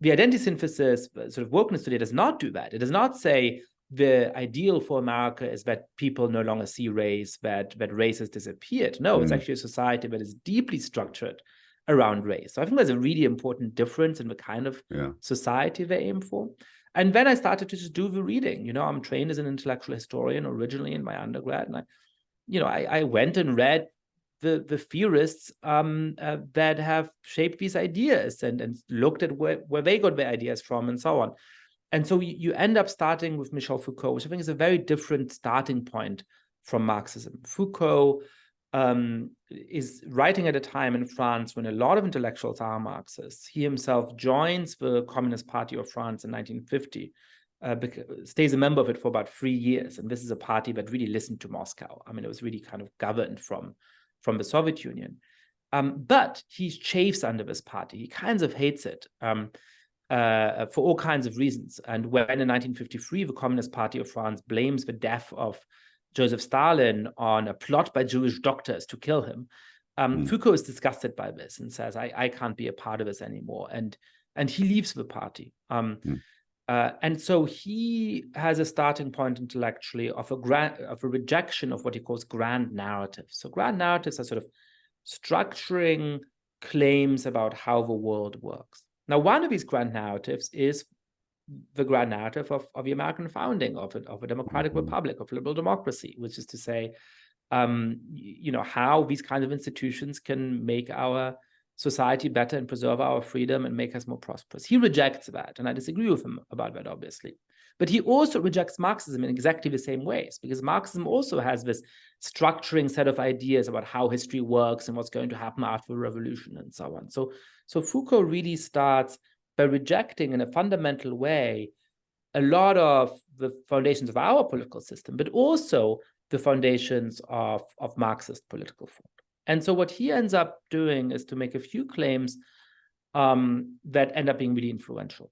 The identity synthesis sort of wokeness today does not do that. It does not say the ideal for America is that people no longer see race, that race has disappeared. No, it's actually a society that is deeply structured around race. So I think there's a really important difference in the kind of society they aim for. And then I started to just do the reading. You know, I'm trained as an intellectual historian originally in my undergrad, and I went and read the theorists that have shaped these ideas and looked at where they got their ideas from and so on. And so you end up starting with Michel Foucault, which I think is a very different starting point from Marxism. Foucault is writing at a time in France when a lot of intellectuals are Marxists. He himself joins the Communist Party of France in 1950, stays a member of it for about 3 years. And this is a party that really listened to Moscow. I mean, it was really kind of governed from the Soviet Union. But he chafes under this party. He kind of hates it. For all kinds of reasons. And when in 1953, the Communist Party of France blames the death of Joseph Stalin on a plot by Jewish doctors to kill him, Foucault is disgusted by this and says, I can't be a part of this anymore. And he leaves the party. And so he has a starting point intellectually of a rejection of what he calls grand narratives. So grand narratives are sort of structuring claims about how the world works. Now, one of these grand narratives is the grand narrative of the American founding, of a democratic republic, of liberal democracy, which is to say, how these kinds of institutions can make our society better and preserve our freedom and make us more prosperous. He rejects that, and I disagree with him about that, obviously. But he also rejects Marxism in exactly the same ways, because Marxism also has this structuring set of ideas about how history works and what's going to happen after the revolution and so on. So Foucault really starts by rejecting in a fundamental way a lot of the foundations of our political system, but also the foundations of Marxist political thought. And so what he ends up doing is to make a few claims that end up being really influential.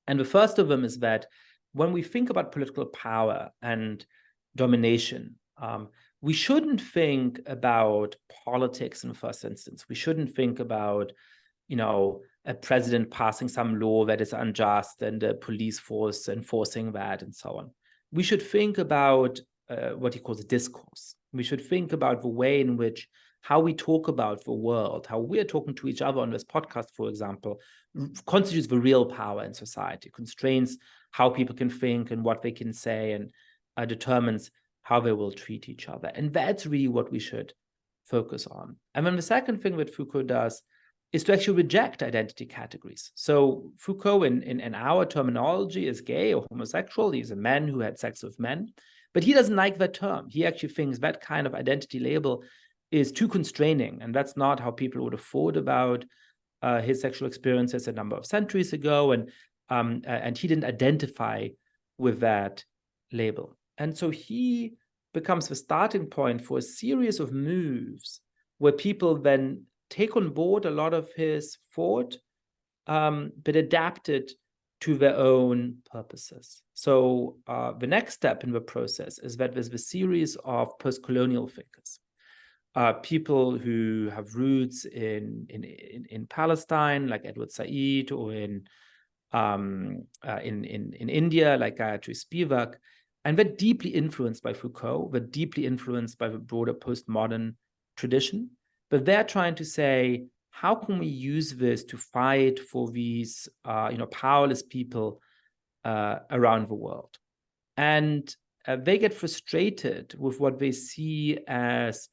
And the first of them is that when we think about political power and domination, we shouldn't think about politics in the first instance. We shouldn't think about, a president passing some law that is unjust and a police force enforcing that and so on. We should think about what he calls discourse. We should think about the way in which how we talk about the world, how we're talking to each other on this podcast, for example, constitutes the real power in society, constrains how people can think and what they can say, and determines how they will treat each other. And that's really what we should focus on. And then the second thing that Foucault does is to actually reject identity categories. So Foucault, in our terminology, is gay or homosexual. He's a man who had sex with men, but he doesn't like that term. He actually thinks that kind of identity label is too constraining, and that's not how people would have thought about his sexual experiences a number of centuries ago, and he didn't identify with that label. And so he becomes the starting point for a series of moves where people then take on board a lot of his thought, but adapt it to their own purposes. So the next step in the process is that there's a series of post-colonial thinkers, people who have roots in Palestine, like Edward Said, or in India, like Gayatri Spivak, and they're deeply influenced by Foucault. They're deeply influenced by the broader postmodern tradition. But they're trying to say, how can we use this to fight for these, powerless people around the world? And they get frustrated with what they see as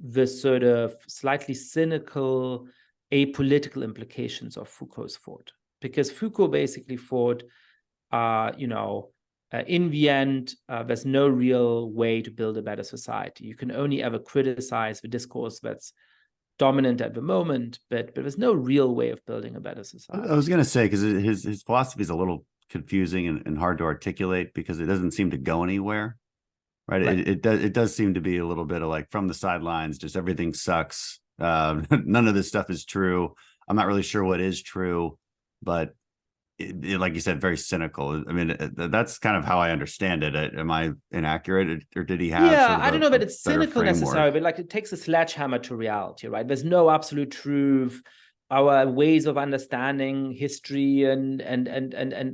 the sort of slightly cynical, apolitical implications of Foucault's thought. Because Foucault basically thought, in the end, there's no real way to build a better society. You can only ever criticize the discourse that's dominant at the moment, but there's no real way of building a better society. I was going to say, because his philosophy is a little confusing and hard to articulate because it doesn't seem to go anywhere, right? It does seem to be a little bit of like from the sidelines, just everything sucks. None of this stuff is true. I'm not really sure what is true, but like you said, very cynical. I mean, that's kind of how I understand it. Am I inaccurate, or did he have? Yeah, sort of I don't know that it's cynical framework? necessarily, but like it takes a sledgehammer to reality, right? There's no absolute truth. Our ways of understanding history and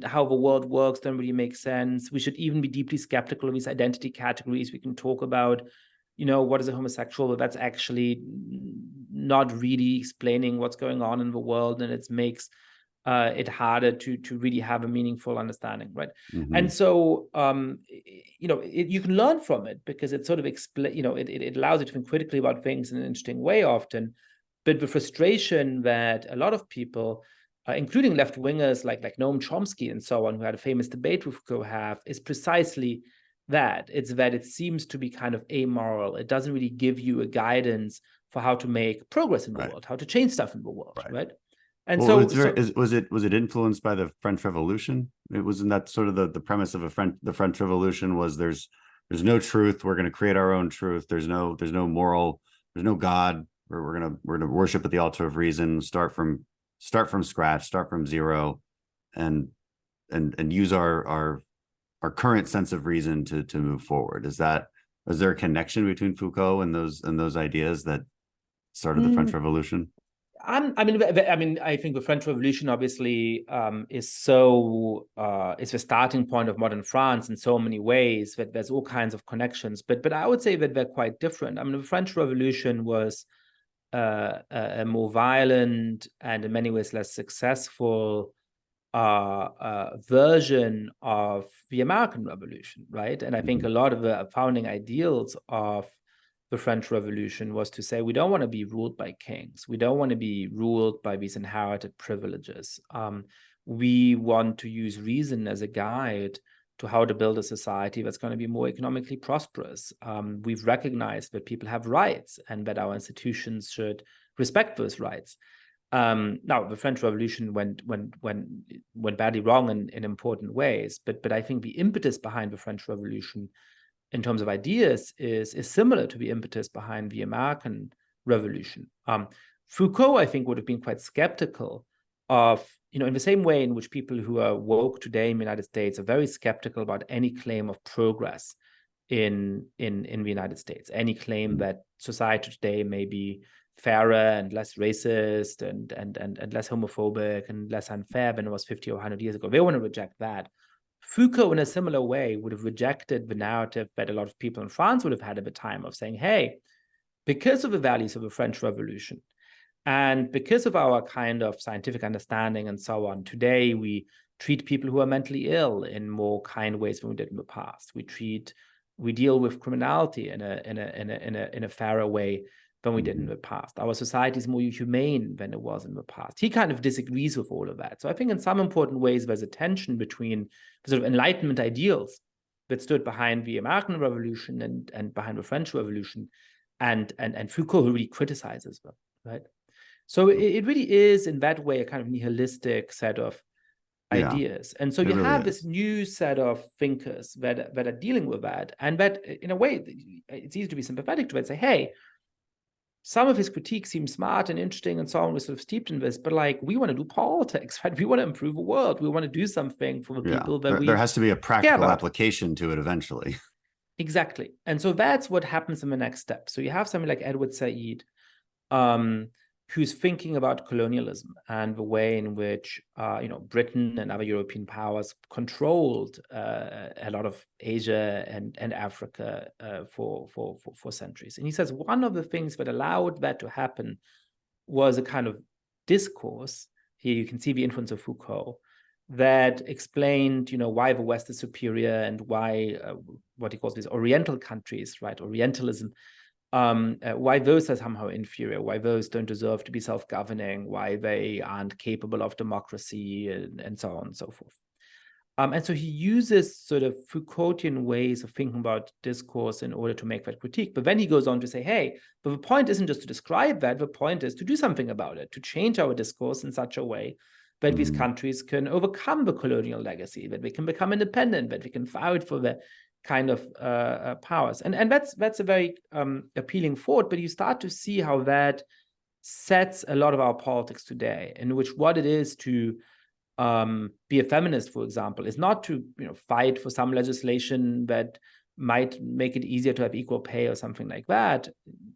how the world works don't really make sense. We should even be deeply skeptical of these identity categories. We can talk about, what is a homosexual, but that's actually not really explaining what's going on in the world, and it makes it harder to really have a meaningful understanding, right? Mm-hmm. And so, you can learn from it because it sort of it allows you to think critically about things in an interesting way often. But the frustration that a lot of people, including left-wingers like Noam Chomsky and so on, who had a famous debate with Foucault, have is precisely that. It's that it seems to be kind of amoral. It doesn't really give you a guidance for how to make progress in the world, how to change stuff in the world, right? And was it influenced by the French Revolution? It wasn't that sort of the premise of the French Revolution was there's no truth. We're going to create our own truth. There's no moral. There's no God. We're gonna worship at the altar of reason. Start from scratch. Start from zero, and use our current sense of reason to move forward. Is there a connection between Foucault and those ideas that started the French Revolution? I mean, I think the French Revolution obviously is the starting point of modern France in so many ways that there's all kinds of connections. But I would say that they're quite different. I mean, the French Revolution was a more violent and in many ways less successful version of the American Revolution, right? And I think a lot of the founding ideals of the French Revolution was to say, we don't want to be ruled by kings. We don't want to be ruled by these inherited privileges. We want to use reason as a guide to how to build a society that's going to be more economically prosperous. We've recognized that people have rights and that our institutions should respect those rights. Now, the French Revolution went badly wrong in important ways, but I think the impetus behind the French Revolution in terms of ideas is similar to the impetus behind the American Revolution. Foucault, I think, would have been quite skeptical of, in the same way in which people who are woke today in the United States are very skeptical about any claim of progress in the United States, any claim that society today may be fairer and less racist and less homophobic and less unfair than it was 50 or 100 years ago. They want to reject that. Foucault, in a similar way, would have rejected the narrative that a lot of people in France would have had at the time of saying, hey, because of the values of the French Revolution, and because of our kind of scientific understanding and so on, today we treat people who are mentally ill in more kind ways than we did in the past. We deal with criminality in a fairer way than we did in the past. Our society is more humane than it was in the past. He kind of disagrees with all of that. So I think in some important ways, there's a tension between the sort of Enlightenment ideals that stood behind the American Revolution and behind the French Revolution and Foucault, who really criticizes them, right? So it really is, in that way, a kind of nihilistic set of ideas. And so you have this new set of thinkers that are dealing with that. And that, in a way, it's easy to be sympathetic to it and say, hey, some of his critiques seem smart and interesting and so on. We're sort of steeped in this, but we want to do politics, right? We want to improve the world. We want to do something for the people that there has to be a practical application to it eventually. Exactly. And so that's what happens in the next step. So you have somebody like Edward Said, who's thinking about colonialism and the way in which Britain and other European powers controlled a lot of Asia and Africa for centuries. And he says one of the things that allowed that to happen was a kind of discourse. Here you can see the influence of Foucault that explained, why the West is superior and why what he calls these Oriental countries, right? Orientalism. Why those are somehow inferior, why those don't deserve to be self-governing, why they aren't capable of democracy, and so on and so forth. And so he uses sort of Foucaultian ways of thinking about discourse in order to make that critique. But then he goes on to say, hey, but the point isn't just to describe that, the point is to do something about it, to change our discourse in such a way that these countries can overcome the colonial legacy, that they can become independent, that we can fight for the kind of powers. And that's a very appealing thought, but you start to see how that sets a lot of our politics today, in which what it is to be a feminist, for example, is not to fight for some legislation that might make it easier to have equal pay or something like that.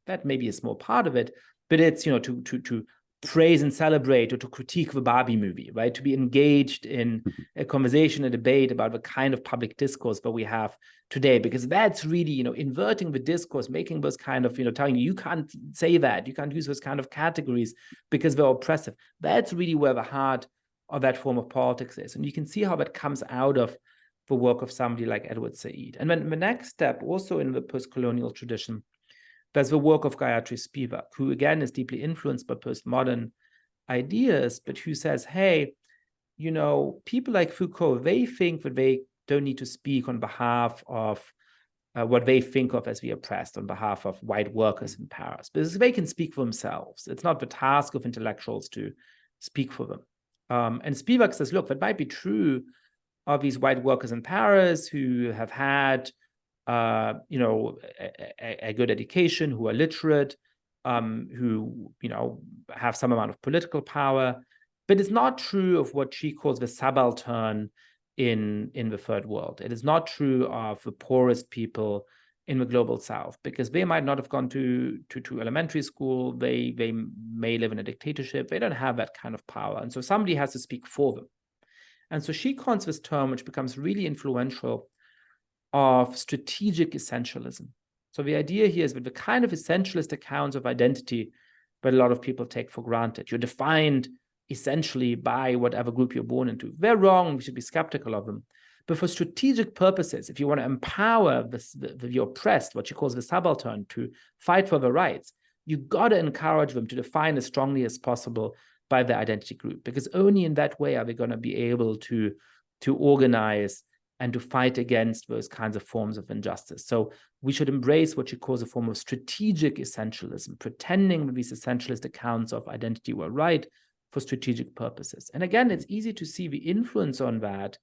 That may be a small part of it, but it's to praise and celebrate or to critique the Barbie movie, right? To be engaged in a conversation, a debate about the kind of public discourse that we have today, because that's really inverting the discourse, making those kind of telling you can't say that, you can't use those kind of categories because they're oppressive. That's really where the heart of that form of politics is. And you can see how that comes out of the work of somebody like Edward Said. And then the next step, also in the post-colonial tradition, there's the work of Gayatri Spivak, who again is deeply influenced by postmodern ideas, but who says, hey, people like Foucault, they think that they don't need to speak on behalf of what they think of as the oppressed, on behalf of white workers in Paris, because they can speak for themselves. It's not the task of intellectuals to speak for them. And Spivak says, look, that might be true of these white workers in Paris who have had, a good education, who are literate, who, have some amount of political power. But it's not true of what she calls the subaltern in the third world. It is not true of the poorest people in the global south, because they might not have gone to elementary school. They may live in a dictatorship. They don't have that kind of power. And so somebody has to speak for them. And so she coins this term, which becomes really influential, of strategic essentialism. So the idea here is that the kind of essentialist accounts of identity that a lot of people take for granted. You're defined essentially by whatever group you're born into. They're wrong. We should be skeptical of them. But for strategic purposes, if you want to empower the oppressed, what she calls the subaltern, to fight for their rights, you got to encourage them to define as strongly as possible by their identity group, because only in that way are they going to be able to organize and to fight against those kinds of forms of injustice. So we should embrace what she calls a form of strategic essentialism, pretending that these essentialist accounts of identity were right for strategic purposes. And again, it's easy to see the influence on that,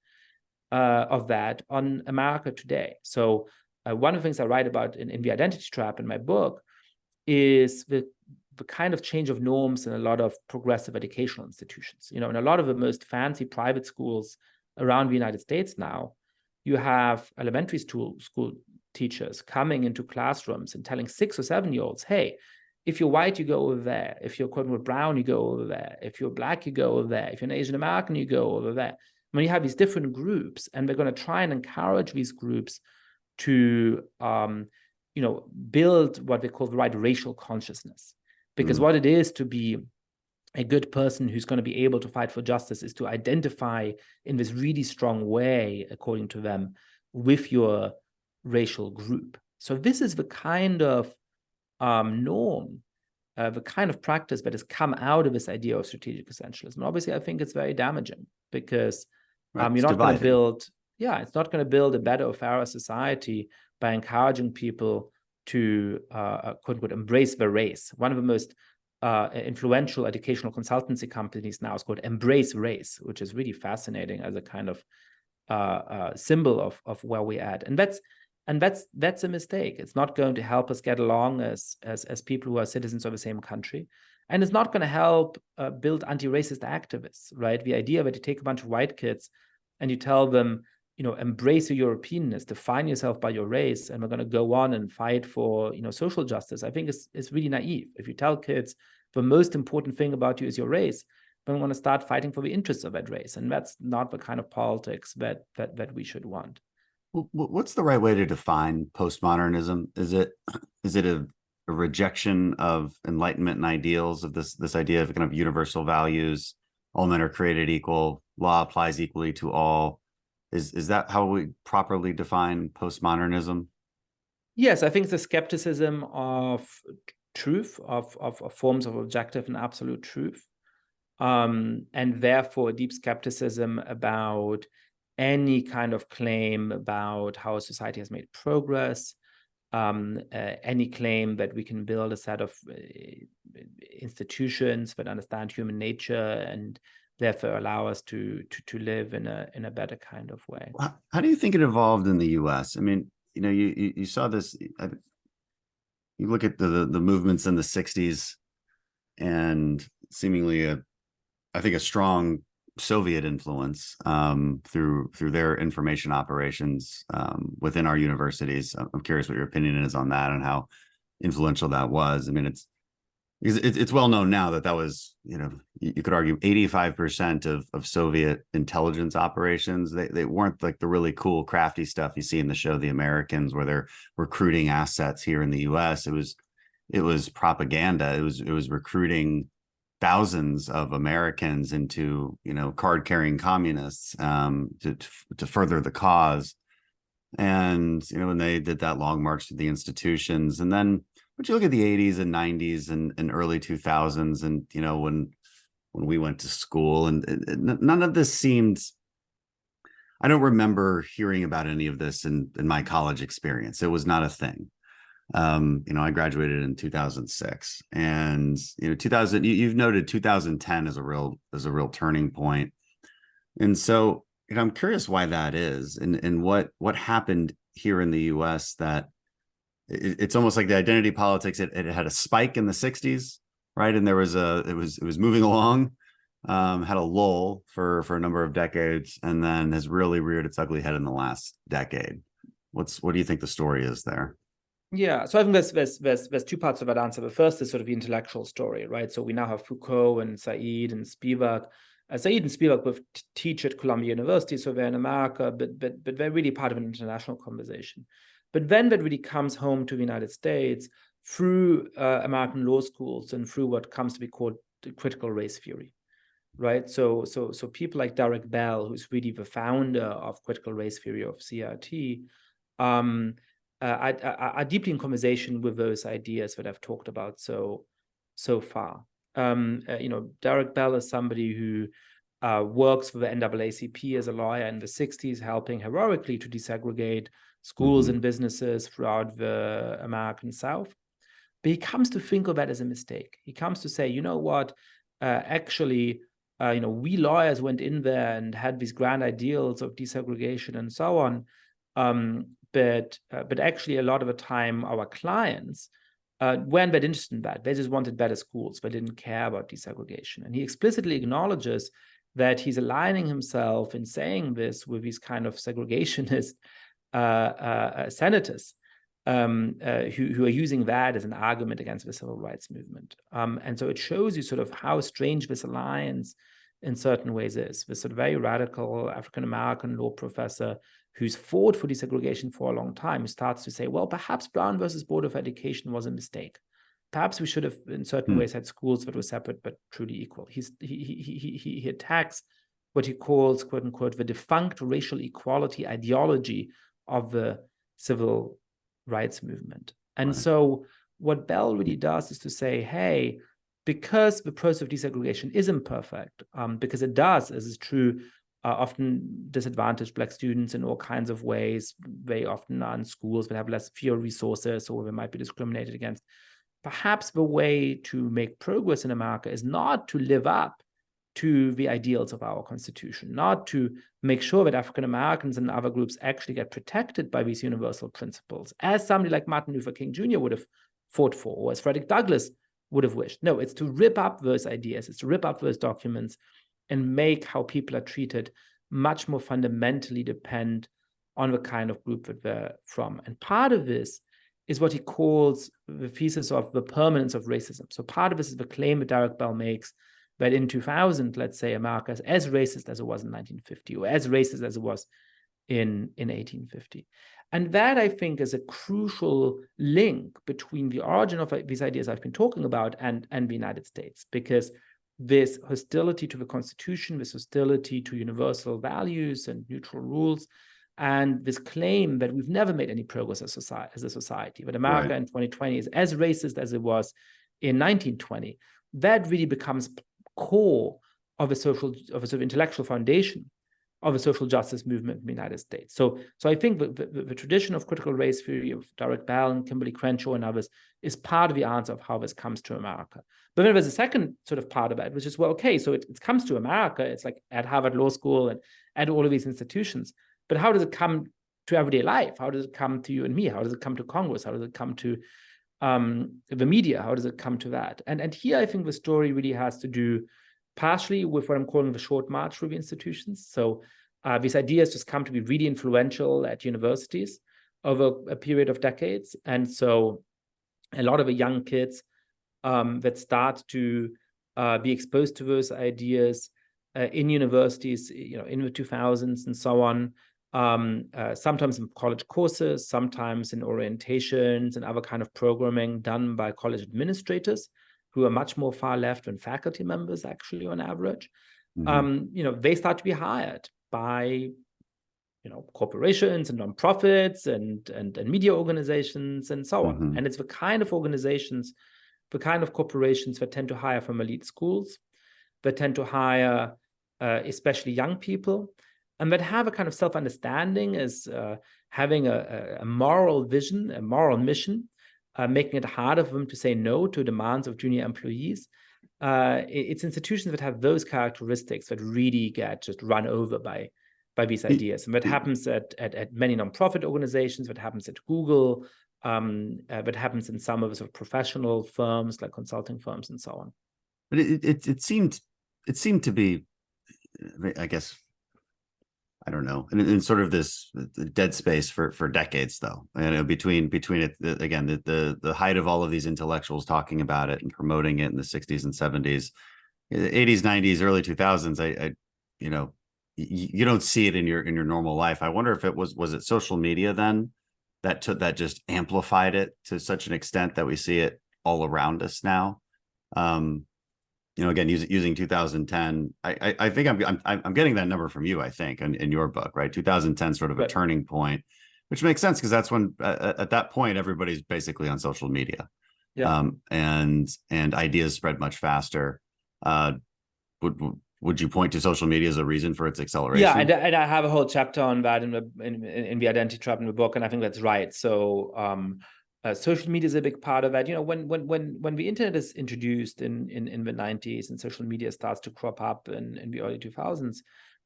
on America today. So one of the things I write about in The Identity Trap in my book is the kind of change of norms in a lot of progressive educational institutions. In a lot of the most fancy private schools around the United States now, you have elementary school teachers coming into classrooms and telling 6 or 7-year-olds, hey, if you're white, you go over there. If you're quote unquote brown, you go over there. If you're black, you go over there. If you're an Asian American, you go over there. When you have these different groups, and we're going to try and encourage these groups to, build what they call the right racial consciousness. Because what it is to be a good person who's going to be able to fight for justice is to identify in this really strong way, according to them, with your racial group. So this is the kind of norm, the kind of practice that has come out of this idea of strategic essentialism. And obviously, I think it's very damaging, because you're not going to build, it's not going to build a better or fairer society by encouraging people to quote unquote embrace the race. One of the most influential educational consultancy companies now is called Embrace Race, which is really fascinating as a kind of symbol of where we're at. And that's a mistake. It's not going to help us get along as people who are citizens of the same country. And it's not going to help build anti-racist activists, right? The idea that you take a bunch of white kids and you tell them, embrace your Europeanness, define yourself by your race, and we're going to go on and fight for, social justice, I think is really naive. If you tell kids the most important thing about you is your race, then we want to start fighting for the interests of that race. And that's not the kind of politics that we should want. What's the right way to define postmodernism? Is it a rejection of Enlightenment and ideals, of this idea of kind of universal values, all men are created equal, law applies equally to all? Is that how we properly define postmodernism? Yes, I think it's a skepticism of truth, of forms of objective and absolute truth, and therefore a deep skepticism about any kind of claim about how society has made progress, any claim that we can build a set of institutions that understand human nature and therefore allow us to live in a better kind of way. How do you think it evolved in the U.S.? I mean, you saw this. You look at the movements in the 60s and seemingly I think a strong Soviet influence through their information operations within our universities. I'm curious what your opinion is on that and how influential that was. I mean, it's well known now that was, you could argue 85% of Soviet intelligence operations, they weren't like the really cool, crafty stuff you see in the show The Americans, where they're recruiting assets here in the US. It was propaganda. It was recruiting thousands of Americans into, card-carrying communists to further the cause. And, when they did that long march to the institutions, and then but you look at the 80s and 90s and early 2000s, and when we went to school, and none of this seemed. I don't remember hearing about any of this in my college experience. It was not a thing. I graduated in 2006, and 2000. You've noted 2010 as a real turning point, and so I'm curious why that is, and what happened here in the U.S. that. It's almost like the identity politics. It had a spike in the 60s, right? And there was it was moving along, had a lull for a number of decades, and then has really reared its ugly head in the last decade. What do you think the story is there? Yeah, so I think there's two parts of that answer. The first is sort of the intellectual story, right? So we now have Foucault and Said and Spivak. Said and Spivak both teach at Columbia University, so they're in America, but they're really part of an international conversation. But then that really comes home to the United States through American law schools and through what comes to be called critical race theory, right? So people like Derek Bell, who's really the founder of critical race theory of CRT, are deeply in conversation with those ideas that I've talked about so far. Derek Bell is somebody who works for the NAACP as a lawyer in the 60s, helping heroically to desegregate schools and businesses throughout the American South. But he comes to think of that as a mistake. He comes to say, actually, we lawyers went in there and had these grand ideals of desegregation and so on. But actually, a lot of the time, our clients weren't that interested in that. They just wanted better schools. They didn't care about desegregation. And he explicitly acknowledges that he's aligning himself in saying this with these kind of segregationist senators who are using that as an argument against the civil rights movement. And so it shows you sort of how strange this alliance in certain ways is. This sort of very radical African-American law professor who's fought for desegregation for a long time, who starts to say, well, perhaps Brown versus Board of Education was a mistake. Perhaps we should have, in certain ways, had schools that were separate but truly equal. He attacks what he calls, quote unquote, the defunct racial equality ideology of the civil rights movement. And so what Bell really does is to say, hey, because the process of desegregation is imperfect, because it does, as is true, often disadvantage Black students in all kinds of ways. They often are in schools that have fewer resources, or they might be discriminated against. Perhaps the way to make progress in America is not to live up to the ideals of our Constitution, not to make sure that African Americans and other groups actually get protected by these universal principles, as somebody like Martin Luther King Jr. would have fought for, or as Frederick Douglass would have wished. No, it's to rip up those ideas, it's to rip up those documents and make how people are treated much more fundamentally depend on the kind of group that they're from. And part of this is what he calls the thesis of the permanence of racism. So part of this is the claim that Derek Bell makes that in 2000, let's say, America is as racist as it was in 1950, or as racist as it was in 1850. And that, I think, is a crucial link between the origin of these ideas I've been talking about and the United States, because this hostility to the Constitution, this hostility to universal values and neutral rules, and this claim that we've never made any progress as a society, that America in 2020 is as racist as it was in 1920, that really becomes core of a sort of intellectual foundation of a social justice movement in the United States. So I think the tradition of critical race theory of Derek Bell and Kimberly Crenshaw and others is part of the answer of how this comes to America. But then there's a second sort of part of it, which is, well, okay, so it comes to America. It's like at Harvard Law School and at all of these institutions. But how does it come to everyday life? How does it come to you and me? How does it come to Congress? How does it come to the media? How does it come to that? And here I think the story really has to do partially with what I'm calling the short march through the institutions. So these ideas just come to be really influential at universities over a period of decades. And so a lot of the young kids that start to be exposed to those ideas in universities, in the 2000s and so on, sometimes in college courses, sometimes in orientations and other kind of programming done by college administrators who are much more far left than faculty members, actually, on average. They start to be hired by corporations and nonprofits and media organizations and so on. And it's the kind of organizations, the kind of corporations that tend to hire from elite schools, that tend to hire especially young people, and that have a kind of self-understanding as having a moral vision, a moral mission, making it harder for them to say no to demands of junior employees. It's institutions that have those characteristics that really get just run over by these ideas. And that happens at many nonprofit organizations, that happens at Google, that happens in some of the sort of professional firms like consulting firms and so on. But it seemed to be, I guess, I don't know, in sort of this dead space for decades, though. Between it again, the height of all of these intellectuals talking about it and promoting it in the 60s and 70s, 80s, 90s, early 2000s. You don't see it in your normal life. I wonder if it was it social media then that just amplified it to such an extent that we see it all around us now. Again, using 2010, I think I'm getting that number from you, I think, in your book, right? 2010 sort of a turning point, which makes sense because that's when at that point everybody's basically on social media, and ideas spread much faster. Would you point to social media as a reason for its acceleration? Yeah, and I have a whole chapter on that in the Identity Trap in the book, and I think that's right. So social media is a big part of that. When the internet is introduced in the 90s and social media starts to crop up in the early 2000s,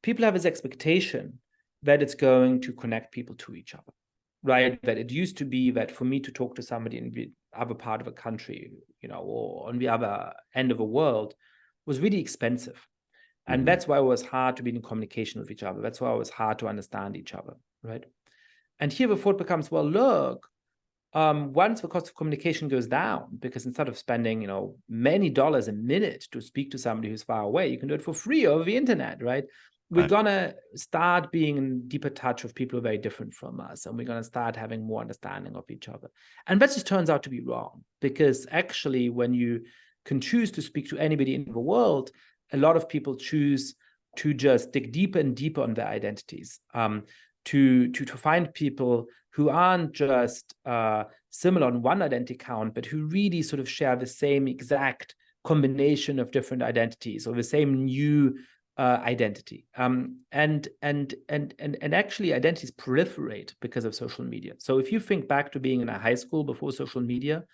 people have this expectation that it's going to connect people to each other, right? That it used to be that for me to talk to somebody in the other part of a country, or on the other end of the world, was really expensive. And that's why it was hard to be in communication with each other. That's why it was hard to understand each other, right? And here the thought becomes, well, look, once the cost of communication goes down, because instead of spending, many dollars a minute to speak to somebody who's far away, you can do it for free over the internet, right? We're gonna start being in deeper touch with people who are very different from us, and we're gonna start having more understanding of each other. And that just turns out to be wrong, because actually, when you can choose to speak to anybody in the world, a lot of people choose to just dig deeper and deeper on their identities, to find people who aren't just similar on one identity count, but who really sort of share the same exact combination of different identities or the same new identity. And actually, identities proliferate because of social media. So if you think back to being in a high school before social media,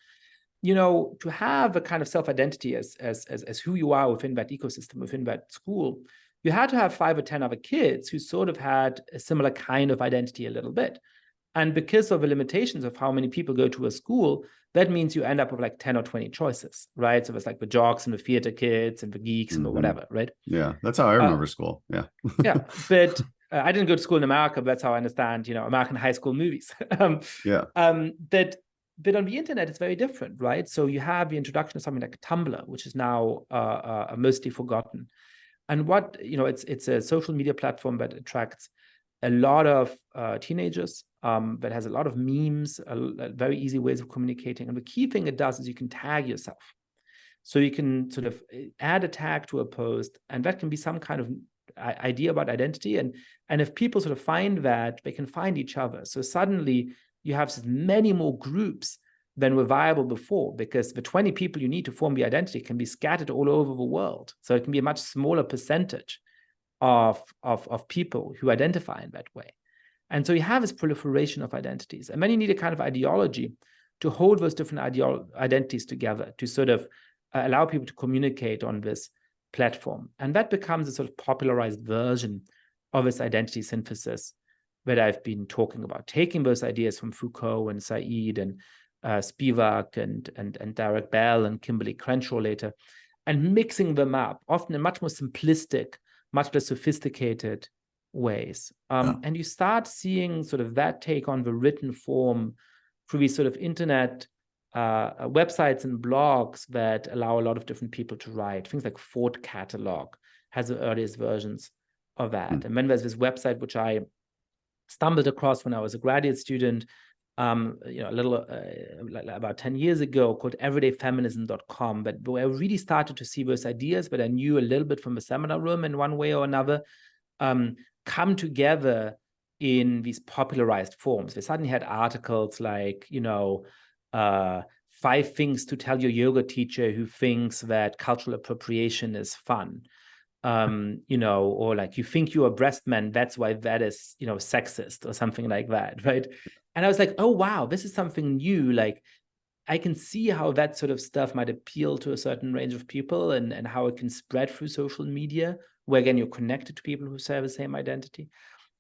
to have a kind of self-identity as who you are within that ecosystem, within that school, you had to have 5 or 10 other kids who sort of had a similar kind of identity a little bit. And because of the limitations of how many people go to a school, that means you end up with like 10 or 20 choices, right? So it's like the jocks and the theater kids and the geeks and the whatever, right? Yeah, that's how I remember school. Yeah. Yeah, but I didn't go to school in America, but that's how I understand, American high school movies. But on the internet, it's very different, right? So you have the introduction of something like Tumblr, which is now mostly forgotten. And it's a social media platform that attracts a lot of teenagers, that has a lot of memes, very easy ways of communicating. And the key thing it does is you can tag yourself. So you can sort of add a tag to a post, and that can be some kind of idea about identity. And if people sort of find that, they can find each other. So suddenly you have many more groups than were viable before, because the 20 people you need to form the identity can be scattered all over the world. So it can be a much smaller percentage of people who identify in that way. And so you have this proliferation of identities. And then you need a kind of ideology to hold those different identities together, to sort of allow people to communicate on this platform. And that becomes a sort of popularized version of this identity synthesis that I've been talking about, taking those ideas from Foucault and Said and Spivak and Derek Bell and Kimberly Crenshaw later, and mixing them up, often in much more simplistic, much less sophisticated ways. And you start seeing sort of that take on the written form through these sort of internet websites and blogs that allow a lot of different people to write. Things like Ford Catalog has the earliest versions of that. And then there's this website which I stumbled across when I was a graduate student, a little about 10 years ago, called everydayfeminism.com, but where I really started to see those ideas, but I knew a little bit from the seminar room in one way or another, come together in these popularized forms. They suddenly had articles like, 5 things to tell your yoga teacher who thinks that cultural appropriation is fun. Or like, you think you're a breast man, that's why that is, sexist or something like that, right? And I was like, oh, wow, this is something new. Like, I can see how that sort of stuff might appeal to a certain range of people and how it can spread through social media, where, again, you're connected to people who share the same identity.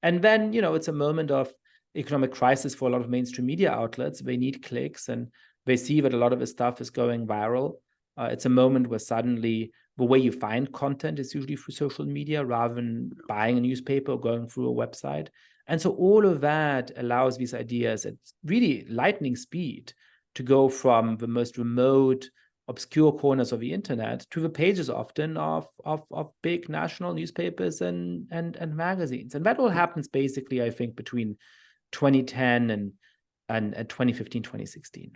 And then, it's a moment of economic crisis for a lot of mainstream media outlets. They need clicks, and they see that a lot of this stuff is going viral. It's a moment where suddenly the way you find content is usually through social media rather than buying a newspaper or going through a website. And so all of that allows these ideas at really lightning speed to go from the most remote, obscure corners of the internet to the pages often of big national newspapers and magazines. And that all happens basically, I think, between 2010 and 2015, 2016.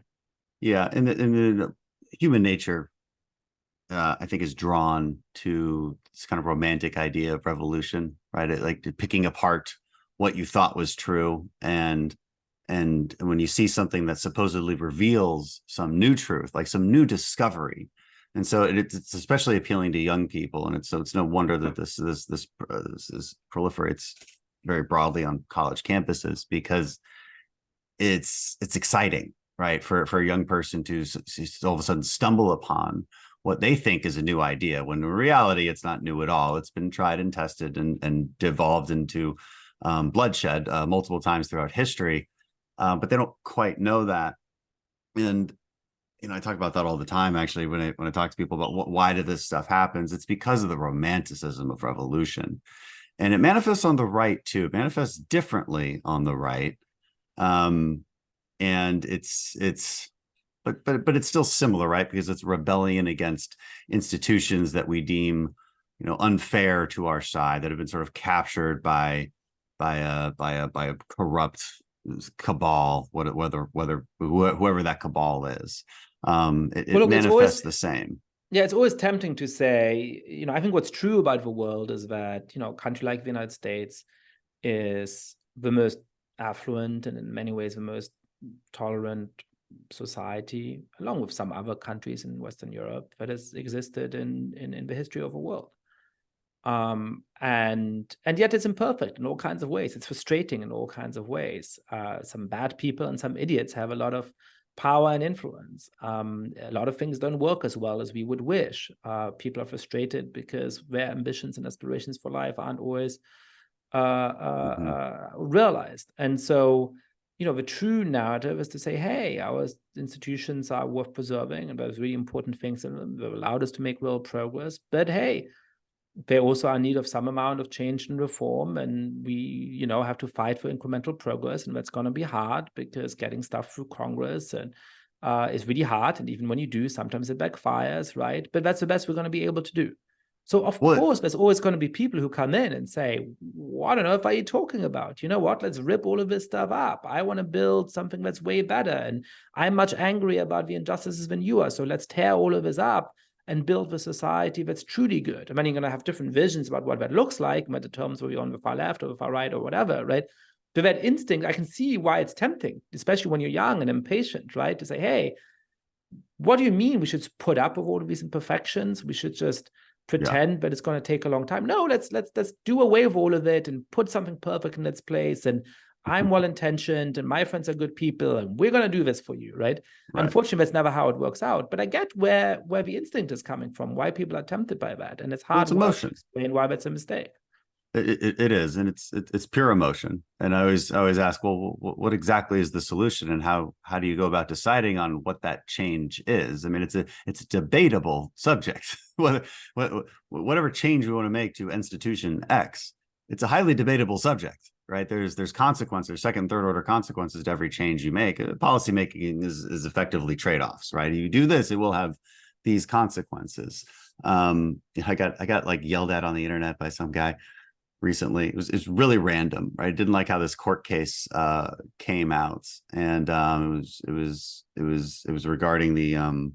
Yeah, and the human nature, I think, is drawn to this kind of romantic idea of revolution, right? Like picking apart what you thought was true, and when you see something that supposedly reveals some new truth, like some new discovery, and so it's especially appealing to young people, and it's no wonder that this proliferates very broadly on college campuses, because it's exciting, right, for a young person to all of a sudden stumble upon what they think is a new idea, when in reality it's not new at all. It's been tried and tested and devolved into bloodshed multiple times throughout history, but they don't quite know that. And I talk about that all the time, actually, when I talk to people about why did this stuff happen. It's because of the romanticism of revolution, and it manifests on the right too. It manifests differently on the right, and but it's still similar, right? Because it's rebellion against institutions that we deem, unfair to our side, that have been sort of captured by a corrupt cabal, whoever that cabal is. It manifests the same. Yeah, it's always tempting to say, I think what's true about the world is that, a country like the United States is the most affluent and in many ways the most tolerant society, along with some other countries in Western Europe, that has existed in the history of the world. And yet it's imperfect in all kinds of ways. It's frustrating in all kinds of ways. Some bad people and some idiots have a lot of power and influence. A lot of things don't work as well as we would wish. People are frustrated because their ambitions and aspirations for life aren't always realized. And so, the true narrative is to say, hey, our institutions are worth preserving, and there's really important things in them that allowed us to make real progress. But hey, they also are in need of some amount of change and reform, and we, have to fight for incremental progress, and that's going to be hard because getting stuff through Congress and is really hard, and even when you do, sometimes it backfires, right? But that's the best we're going to be able to do. So of course, there's always going to be people who come in and say, what on earth are you talking about? You know what? Let's rip all of this stuff up. I want to build something that's way better, and I'm much angrier about the injustices than you are. So let's tear all of this up and build a society that's truly good. I mean, you're going to have different visions about what that looks like, but the terms whether you're on the far left or the far right or whatever, right? To that instinct, I can see why it's tempting, especially when you're young and impatient, right? To say, hey, what do you mean we should put up with all of these imperfections? We should just pretend, but it's going to take a long time. No, let's do away with all of it and put something perfect in its place. And I'm well-intentioned, and my friends are good people, and we're going to do this for you, right? Unfortunately, that's never how it works out. But I get where the instinct is coming from, why people are tempted by that, and it's hard work to explain why that's a mistake. It is, and it's pure emotion. And I always ask, well, what exactly is the solution, and how do you go about deciding on what that change is? I mean, it's a debatable subject. Whatever change we want to make to institution X, it's a highly debatable subject, right? There's consequences, second, third order consequences to every change you make. Policy making is effectively trade-offs, right? If you do this, it will have these consequences. I got like yelled at on the internet by some guy recently. It's really random, right? I didn't like how this court case came out, and it was regarding the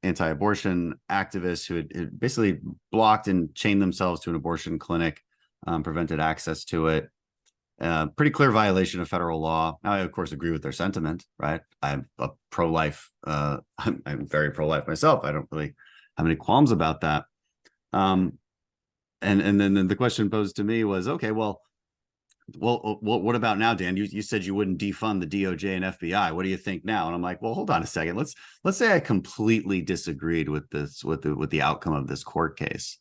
anti-abortion activists who had basically blocked and chained themselves to an abortion clinic, prevented access to it. Pretty clear violation of federal law. Now, I of course agree with their sentiment, right? I'm a pro-life. I'm very pro-life myself. I don't really have any qualms about that. And then the question posed to me was, okay, well, what about now, Dan? You said you wouldn't defund the DOJ and FBI. What do you think now? And I'm like, well, hold on a second. Let's say I completely disagreed with the outcome of this court case.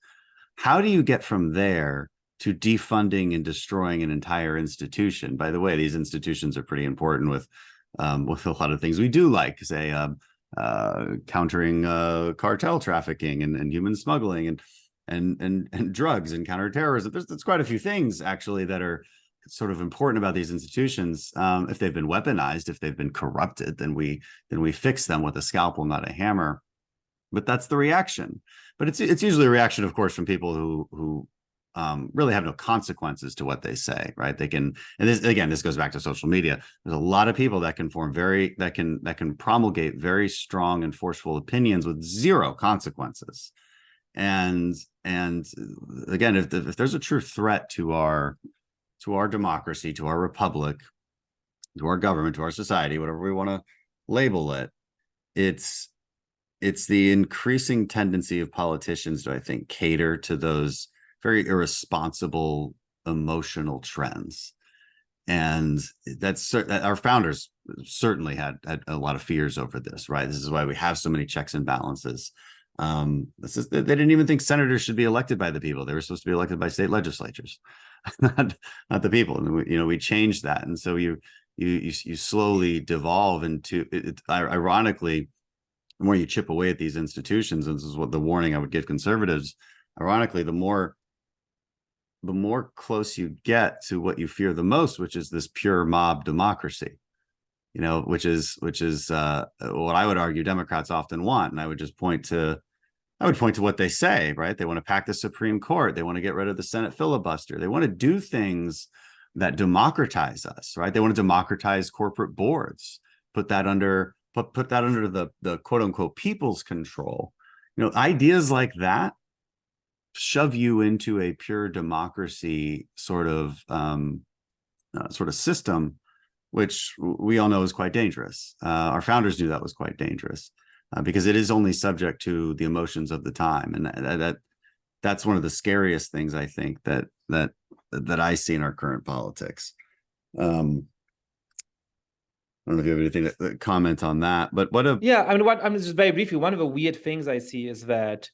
How do you get from there to defunding and destroying an entire institution? By the way, these institutions are pretty important with a lot of things we do, like, say, countering cartel trafficking and human smuggling and drugs and counterterrorism. There's quite a few things actually that are sort of important about these institutions. If they've been weaponized, if they've been corrupted, then we fix them with a scalpel, not a hammer. But that's the reaction. But it's usually a reaction, of course, from people who really have no consequences to what they say, right? They can, and this goes back to social media. There's a lot of people that can that can promulgate very strong and forceful opinions with zero consequences. And again, if there's a true threat to our democracy, to our republic, to our government, to our society, whatever we want to label it, it's the increasing tendency of politicians to, I think, cater to those very irresponsible emotional trends. And that's our founders certainly had a lot of fears over this, right? This is why we have so many checks and balances. They didn't even think senators should be elected by the people. They were supposed to be elected by state legislatures, not the people. And we changed that. And so you slowly devolve into it. Ironically, the more you chip away at these institutions, and this is what the warning I would give conservatives, ironically, the more close you get to what you fear the most, which is this pure mob democracy, which is what I would argue Democrats often want. And I would point to what they say, right? They want to pack the Supreme Court. They want to get rid of the Senate filibuster. They want to do things that democratize us, right? They want to democratize corporate boards, put that under the quote unquote people's control. Ideas like that shove you into a pure democracy sort of system, which we all know is quite dangerous. Our founders knew that was quite dangerous because it is only subject to the emotions of the time, and that's one of the scariest things I think that I see in our current politics. I don't know if you have anything to comment on that, but just very briefly, one of the weird things I see is that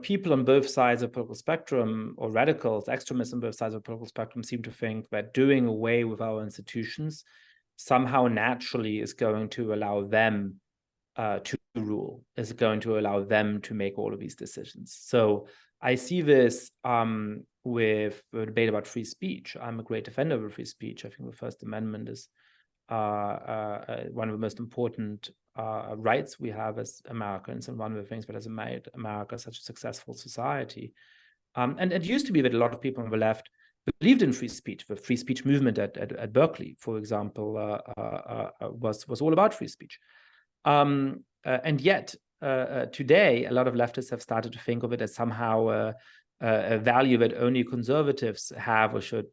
people on both sides of the political spectrum, or radicals, extremists on both sides of the political spectrum, seem to think that doing away with our institutions somehow naturally is going to allow them to rule, is going to allow them to make all of these decisions. So I see this with the debate about free speech. I'm a great defender of free speech. I think the First Amendment is one of the most important rights we have as Americans, and one of the things that has made America such a successful society. And it used to be that a lot of people on the left believed in free speech. The free speech movement at Berkeley, for example, was all about free speech. And yet, today, a lot of leftists have started to think of it as somehow a value that only conservatives have or should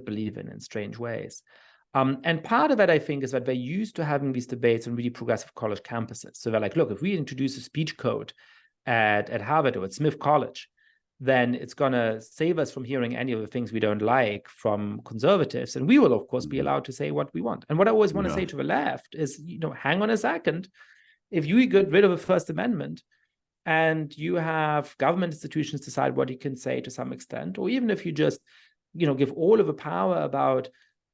believe in strange ways. And part of it, I think, is that we're used to having these debates on really progressive college campuses. So they're like, look, if we introduce a speech code at Harvard or at Smith College, then it's going to save us from hearing any of the things we don't like from conservatives. And we will, of course, be allowed to say what we want. And what I always want to say to the left is, hang on a second. If you get rid of the First Amendment and you have government institutions decide what you can say to some extent, or even if you just, give all of the power about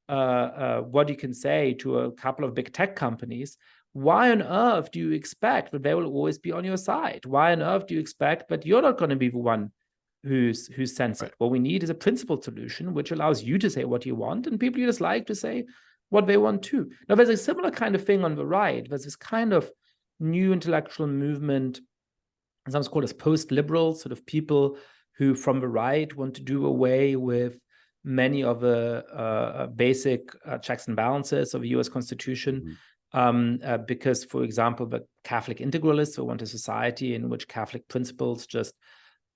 what you can say to a couple of big tech companies, why on earth do you expect that they will always be on your side? Why on earth do you expect that you're not going to be the one who's censored? Right. What we need is a principled solution which allows you to say what you want and people you dislike to say what they want too. Now, there's a similar kind of thing on the right. There's this kind of new intellectual movement, sometimes called as post-liberals, sort of people who from the right want to do away with many of the basic checks and balances of the US Constitution. Because, for example, the Catholic integralists want a society in which Catholic principles just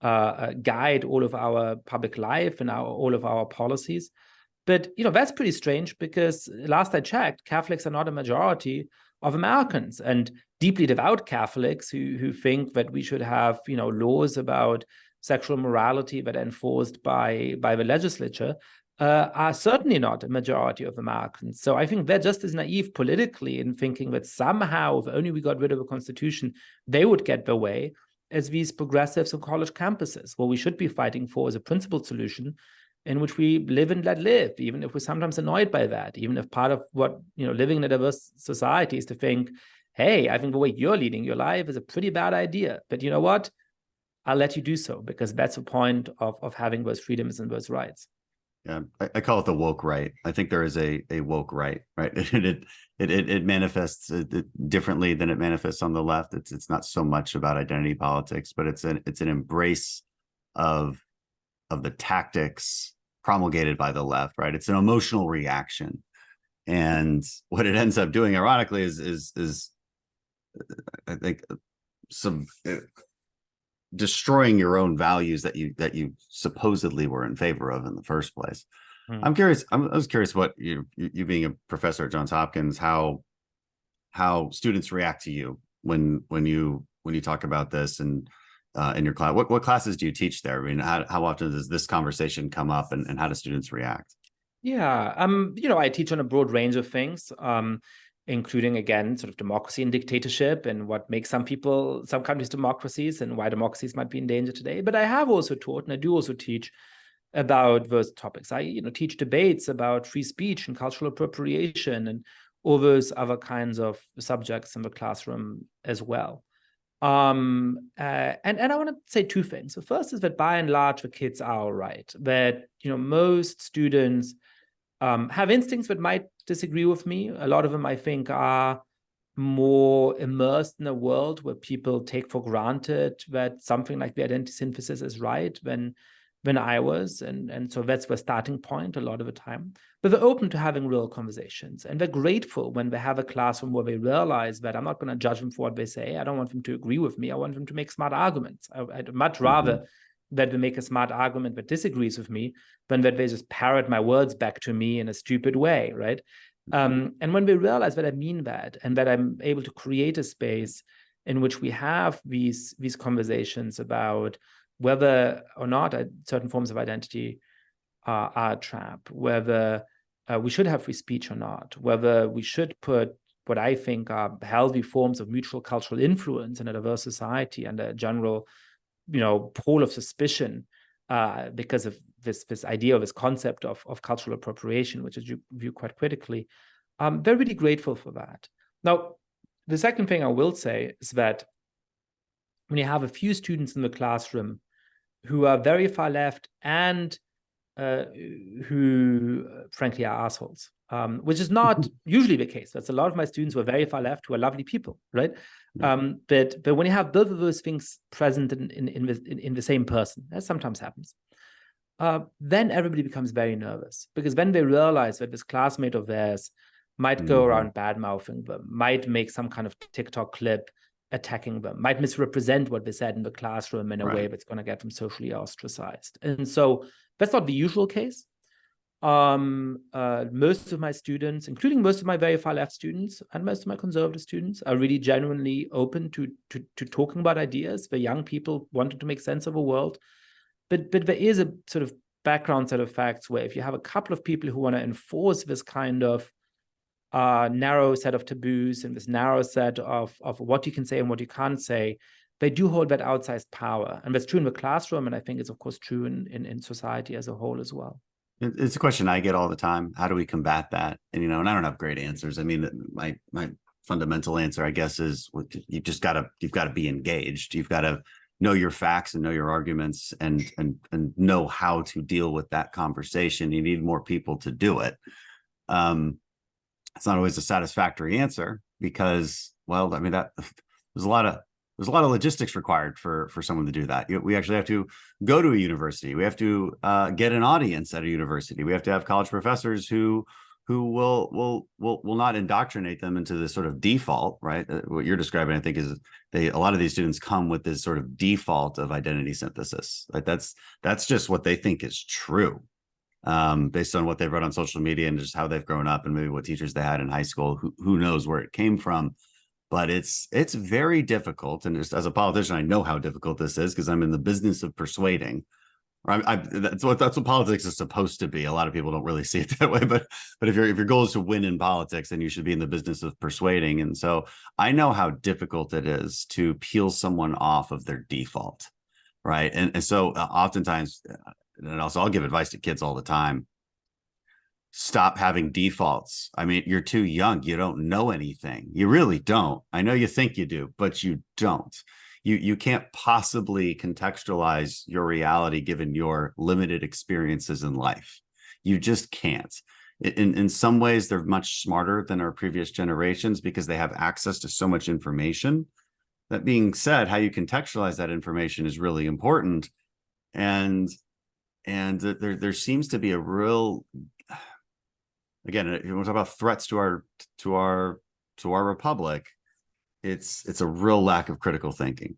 guide all of our public life and all of our policies. But, that's pretty strange because last I checked, Catholics are not a majority of Americans, and deeply devout Catholics who think that we should have, laws about sexual morality that are enforced by the legislature are certainly not a majority of Americans. So I think they're just as naive politically in thinking that somehow, if only we got rid of the Constitution, they would get their way, as these progressives on college campuses. What we should be fighting for is a principled solution in which we live and let live, even if we're sometimes annoyed by that, even if part of what, living in a diverse society is to think, hey, I think the way you're leading your life is a pretty bad idea. But you know what? I'll let you do so, because that's the point of having those freedoms and those rights. Yeah, I call it the woke right. I think there is a woke right? It manifests differently than it manifests on the left. It's not so much about identity politics, but it's an embrace of the tactics promulgated by the left, right? It's an emotional reaction, and what it ends up doing, ironically, is I think some destroying your own values that you supposedly were in favor of in the first place. I was curious what you being a professor at Johns Hopkins, how students react to you when you talk about this and in your class. What classes do you teach there? I mean, how often does this conversation come up, and how do students react? Yeah, I teach on a broad range of things, including, again, sort of democracy and dictatorship and what makes some countries democracies and why democracies might be in danger today. But I have also taught, and I do also teach about those topics. I, teach debates about free speech and cultural appropriation and all those other kinds of subjects in the classroom as well. And I want to say two things. The first is that by and large, the kids are all right. That, most students have instincts that might disagree with me. A lot of them, I think, are more immersed in a world where people take for granted that something like the identity synthesis is right than I was. And so that's the starting point a lot of the time. But they're open to having real conversations. And they're grateful when they have a classroom where they realize that I'm not going to judge them for what they say. I don't want them to agree with me. I want them to make smart arguments. I'd much rather that they make a smart argument that disagrees with me than that they just parrot my words back to me in a stupid way, right? And when we realize that I mean that, and that I'm able to create a space in which we have these conversations about whether or not certain forms of identity are a trap, whether we should have free speech or not, whether we should put what I think are healthy forms of mutual cultural influence in a diverse society and a general, pole of suspicion because of this idea of this concept of cultural appropriation, which is viewed quite critically. They're really grateful for that. Now, the second thing I will say is that when you have a few students in the classroom who are very far left and who, frankly, are assholes, which is not usually the case. That's a lot of my students who are very far left, who are lovely people, right? But when you have both of those things present in the same person, that sometimes happens, then everybody becomes very nervous, because then they realize that this classmate of theirs might go around bad-mouthing them, might make some kind of TikTok clip attacking them, might misrepresent what they said in the classroom in a way that's going to get them socially ostracized. And so that's not the usual case. Most of my students, including most of my very far left students and most of my conservative students, are really genuinely open to talking about ideas. They're young people wanting to make sense of a world. But there is a sort of background set of facts where if you have a couple of people who want to enforce this kind of narrow set of taboos and this narrow set of what you can say and what you can't say, they do hold that outsized power. And that's true in the classroom, and I think it's of course true in society as a whole as well. It's a question I get all the time. How do we combat that? And, and I don't have great answers. I mean, my fundamental answer, I guess, is you've got to be engaged. You've got to know your facts and know your arguments and know how to deal with that conversation. You need more people to do it. It's not always a satisfactory answer because, well, I mean, there's a lot of logistics required for someone to do that. We actually have to go to a university. We have to get an audience at a university. We have to have college professors who will not indoctrinate them into this sort of default, right? What you're describing, I think, is a lot of these students come with this sort of default of identity synthesis. Like that's just what they think is true, based on what they've read on social media and just how they've grown up and maybe what teachers they had in high school. Who knows where it came from? But it's very difficult. And just as a politician, I know how difficult this is because I'm in the business of persuading. That's what politics is supposed to be. A lot of people don't really see it that way. But if your goal is to win in politics, then you should be in the business of persuading. And so I know how difficult it is to peel someone off of their default, right? And so oftentimes, and also I'll give advice to kids all the time. Stop having defaults. I mean, you're too young. You don't know anything. You really don't. I know you think you do, but you don't. You can't possibly contextualize your reality given your limited experiences in life. You just can't. In some ways, they're much smarter than our previous generations because they have access to so much information. That being said, how you contextualize that information is really important. And there seems to be a real, again, if you want to talk about threats to our republic, it's a real lack of critical thinking.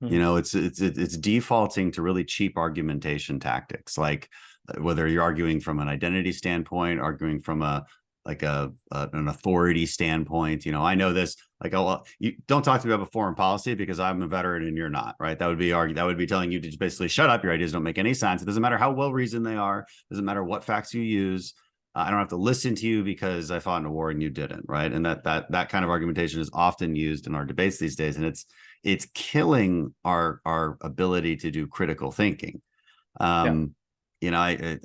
It's defaulting to really cheap argumentation tactics, like whether you're arguing from an identity standpoint, arguing from an authority standpoint. I know this, like, you don't talk to me about foreign policy because I'm a veteran and you're not, right? That would be telling you to just basically shut up. Your ideas don't make any sense. It doesn't matter how well reasoned they are. It doesn't matter what facts you use. I don't have to listen to you because I fought in a war and you didn't, right? And that kind of argumentation is often used in our debates these days, and it's killing our ability to do critical thinking. I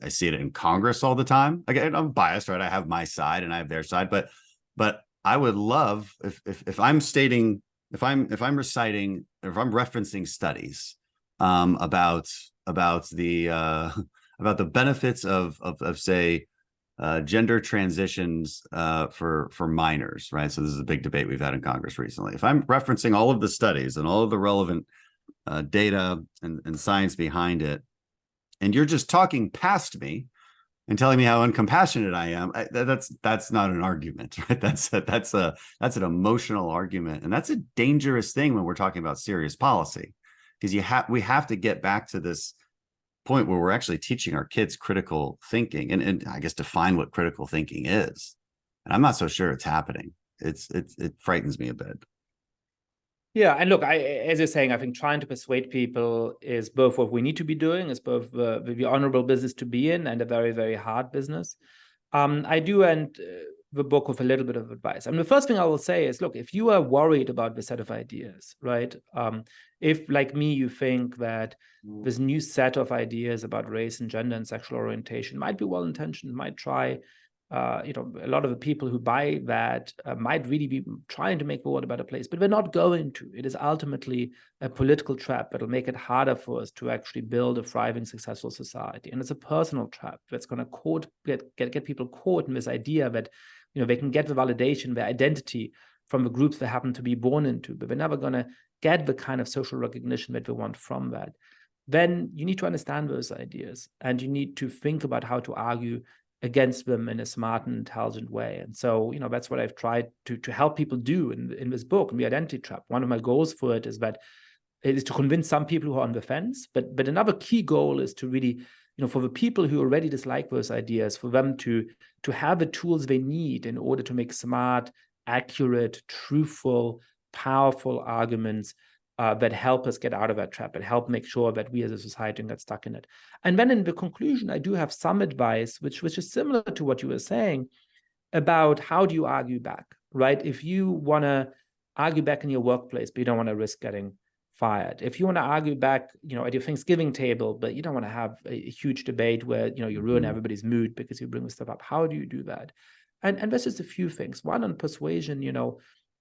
see it in Congress all the time. Again, I'm biased, right? I have my side and I have their side, but I would love if I'm referencing studies about the benefits of say gender transitions for minors, right? So this is a big debate we've had in Congress recently. If I'm referencing all of the studies and all of the relevant data and science behind it, and you're just talking past me and telling me how uncompassionate I am, that's not an argument, right? That's an emotional argument, and that's a dangerous thing when we're talking about serious policy, because we have to get back to this point where we're actually teaching our kids critical thinking and I guess define what critical thinking is. And I'm not so sure it's happening. It frightens me a bit. Yeah, and look, as you're saying, I think trying to persuade people is both what we need to be doing, is both the honorable business to be in and a very, very hard business. I do end the book with a little bit of advice. I mean, the first thing I will say is, look, if you are worried about the set of ideas, right? If, like me, you think that this new set of ideas about race and gender and sexual orientation might be well-intentioned, might try, a lot of the people who buy that might really be trying to make the world a better place, but we're not going to. It is ultimately a political trap that'll make it harder for us to actually build a thriving, successful society. And it's a personal trap that's going to get people caught in this idea that they can get the validation, their identity from the groups they happen to be born into, but they're never going to get the kind of social recognition that they want from that. Then you need to understand those ideas, and you need to think about how to argue against them in a smart and intelligent way. And so, that's what I've tried to help people do in this book, in The Identity Trap. One of my goals for it is to convince some people who are on the fence, but another key goal is to really, for the people who already dislike those ideas, for them to have the tools they need in order to make smart, accurate, truthful, powerful arguments that help us get out of that trap and help make sure that we as a society don't get stuck in it. And then in the conclusion, I do have some advice, which is similar to what you were saying about how do you argue back, right? If you want to argue back in your workplace, but you don't want to risk getting fired. If you want to argue back, at your Thanksgiving table, but you don't want to have a huge debate where, you ruin everybody's mood because you bring this stuff up. How do you do that? And that's just a few things. One, on persuasion,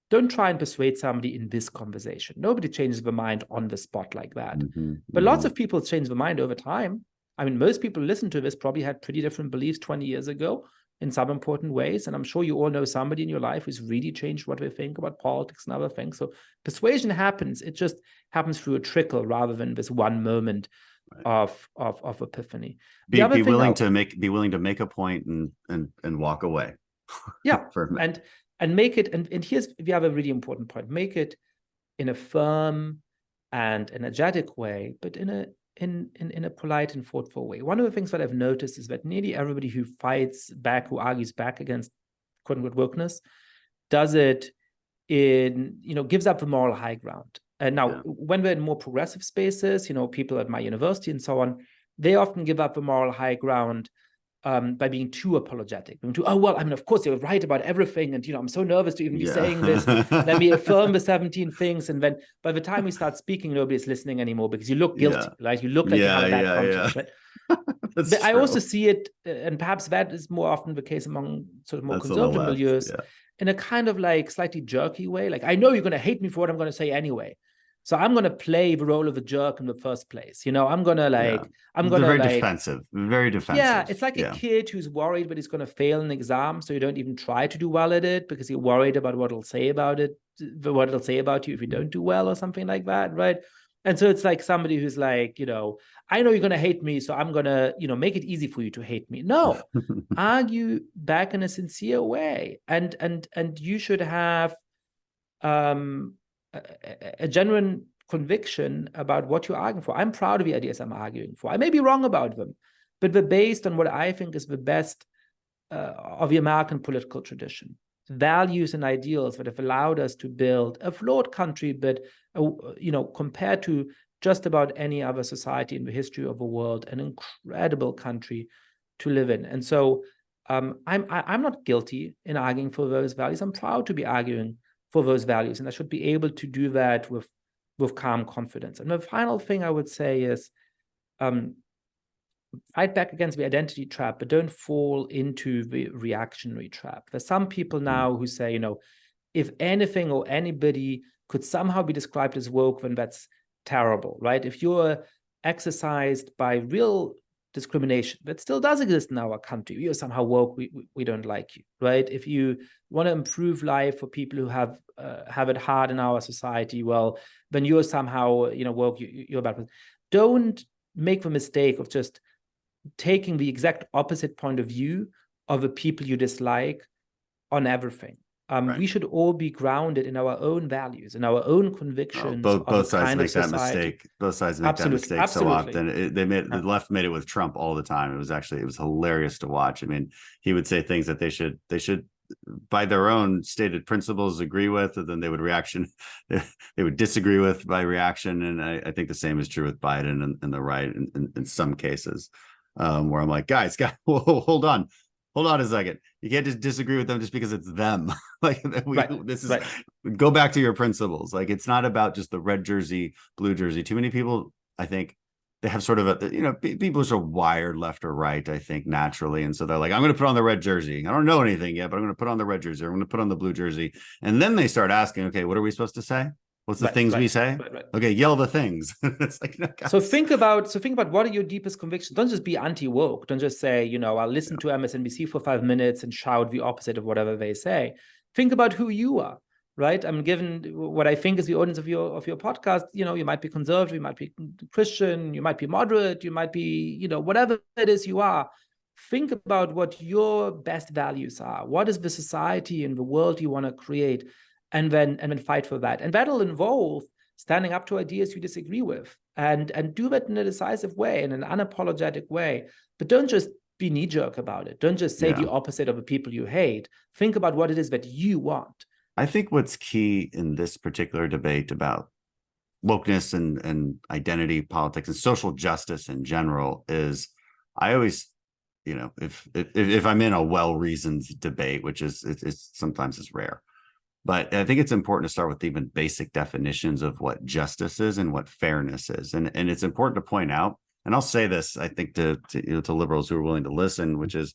don't try and persuade somebody in this conversation. Nobody changes their mind on the spot like that. But lots of people change their mind over time. I mean, most people who listen to this probably had pretty different beliefs 20 years ago in some important ways. And I'm sure you all know somebody in your life who's really changed what they think about politics and other things. So persuasion happens. It just happens through a trickle rather than this one moment of epiphany. Be willing to make a point and walk away. Yeah. And make it, and here's the other really important point, make it in a firm and energetic way, but in a polite and thoughtful way. One of the things that I've noticed is that nearly everybody who fights back, who argues back against quote unquote wokeness, does it gives up the moral high ground. And now when we're in more progressive spaces, people at my university and so on, they often give up the moral high ground by being too apologetic. Of course, you're right about everything. And, I'm so nervous to even be saying this. Let me affirm the 17 things. And then by the time we start speaking, nobody's listening anymore because you look guilty, right? You look like you have a bad conscience, right? But I also see it, and perhaps that is more often the case among sort of more conservative milieux, in a kind of like slightly jerky way. Like, I know you're going to hate me for what I'm going to say anyway. So I'm going to play the role of a jerk in the first place. I'm going to very defensive. Yeah, it's like a kid who's worried that he's going to fail an exam. So you don't even try to do well at it because you're worried about what it'll say about you if you don't do well or something like that, right? And so it's like somebody who's like, I know you're going to hate me, so I'm going to, make it easy for you to hate me. No, argue back in a sincere way. And you should have a genuine conviction about what you're arguing for. I'm proud of the ideas I'm arguing for. I may be wrong about them, but they're based on what I think is the best of the American political tradition. Values and ideals that have allowed us to build a flawed country, but, compared to just about any other society in the history of the world, an incredible country to live in. And so I'm not guilty in arguing for those values. I'm proud to be arguing for those values, and I should be able to do that with calm confidence. And the final thing I would say is fight back against the identity trap, but don't fall into the reactionary trap. There's some people now who say, if anything or anybody could somehow be described as woke, then that's terrible, right? If you're exercised by real discrimination that still does exist in our country, you're somehow woke, we don't like you, right? If you want to improve life for people who have it hard in our society, well, then you're somehow woke, you're a bad person. Don't make the mistake of just taking the exact opposite point of view of the people you dislike on everything. Right. We should all be grounded in our own values and our own convictions. Both sides make that mistake. Both sides make that mistake so often. The left made it with Trump all the time. It was hilarious to watch. I mean, he would say things that they should by their own stated principles agree with, and then they would disagree with by reaction. And I think the same is true with Biden and the right in some cases, where I'm like, guys, hold on a second. You can't just disagree with them just because it's them. Go back to your principles. Like, it's not about just the red jersey, blue jersey. Too many people, I think, they have sort of people are wired left or right, I think, naturally. And so they're like, I'm going to put on the red jersey. I don't know anything yet, but I'm going to put on the red jersey. I'm going to put on the blue jersey. And then they start asking, okay, what are we supposed to say? What's the things we say? Right. Okay, yell the things. It's like, no, so think about what are your deepest convictions. Don't just be anti-woke. Don't just say, I'll listen to MSNBC for 5 minutes and shout the opposite of whatever they say. Think about who you are, right? I mean, given what I think is the audience of your podcast, you might be conservative, you might be Christian, you might be moderate, you might be, whatever it is you are. Think about what your best values are. What is the society and the world you want to create? And then fight for that. And that'll involve standing up to ideas you disagree with, and do that in a decisive way, in an unapologetic way. But don't just be knee-jerk about it. Don't just say the opposite of the people you hate. Think about what it is that you want. I think what's key in this particular debate about wokeness and identity politics and social justice in general is, I always, if I'm in a well-reasoned debate, which is sometimes is rare, but I think it's important to start with even basic definitions of what justice is and what fairness is, and it's important to point out. And I'll say this, I think, to liberals who are willing to listen, which is,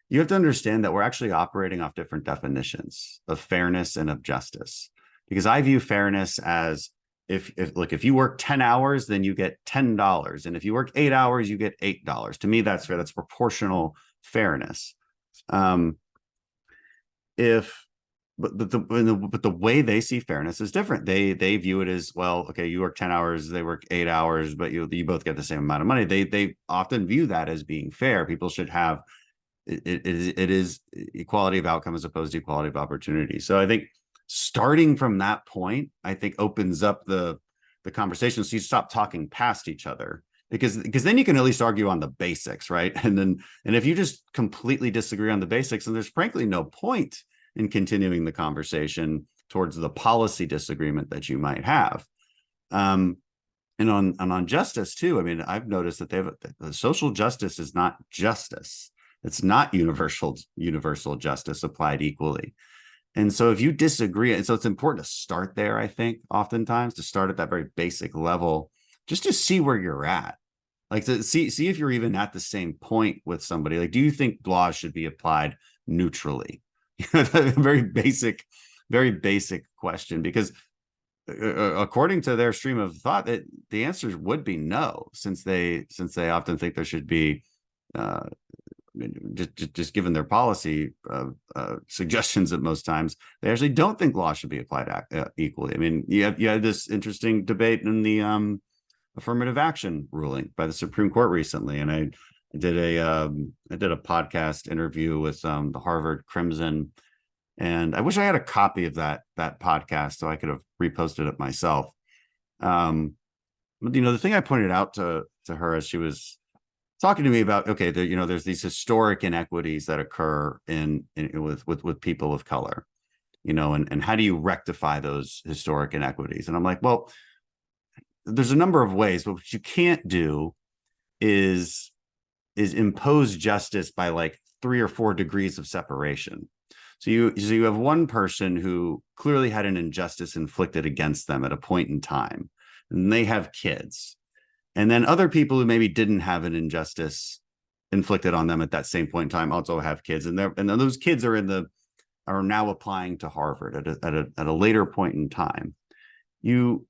you have to understand that we're actually operating off different definitions of fairness and of justice. Because I view fairness as, if you work 10 hours, then you get $10. And if you work 8 hours, you get $8. To me, that's fair. That's proportional fairness. But the way they see fairness is different. They view it as, well, okay, you work 10 hours, they work 8 hours, but you both get the same amount of money. They often view that as being fair. People should have, it is equality of outcome as opposed to equality of opportunity. So I think starting from that point, I think opens up the conversation, so you stop talking past each other, because then you can at least argue on the basics, right? And if you just completely disagree on the basics, then there's frankly no point in continuing the conversation towards the policy disagreement that you might have. And on justice too, I mean, I've noticed that the social justice is not justice. It's not universal justice applied equally. And so if you disagree, and so it's important to start there, I think, oftentimes, to start at that very basic level, just to see where you're at. Like, to see if you're even at the same point with somebody. Like, do you think laws should be applied neutrally? Very basic question, because according to their stream of thought, that the answer would be no, since they often think there should be, just given their policy suggestions at most times, they actually don't think law should be applied equally. I mean, you had this interesting debate in the affirmative action ruling by the Supreme Court recently, and I did a podcast interview with the Harvard Crimson, and I wish I had a copy of that podcast so I could have reposted it myself. But the thing I pointed out to her as she was talking to me about, okay, there's these historic inequities that occur with people of color, and how do you rectify those historic inequities? And I'm like, well, there's a number of ways, but what you can't do is impose justice by like 3 or 4 degrees of separation. So you have one person who clearly had an injustice inflicted against them at a point in time, and they have kids. And then other people who maybe didn't have an injustice inflicted on them at that same point in time also have kids, and then those kids are now applying to Harvard at a later point in time. You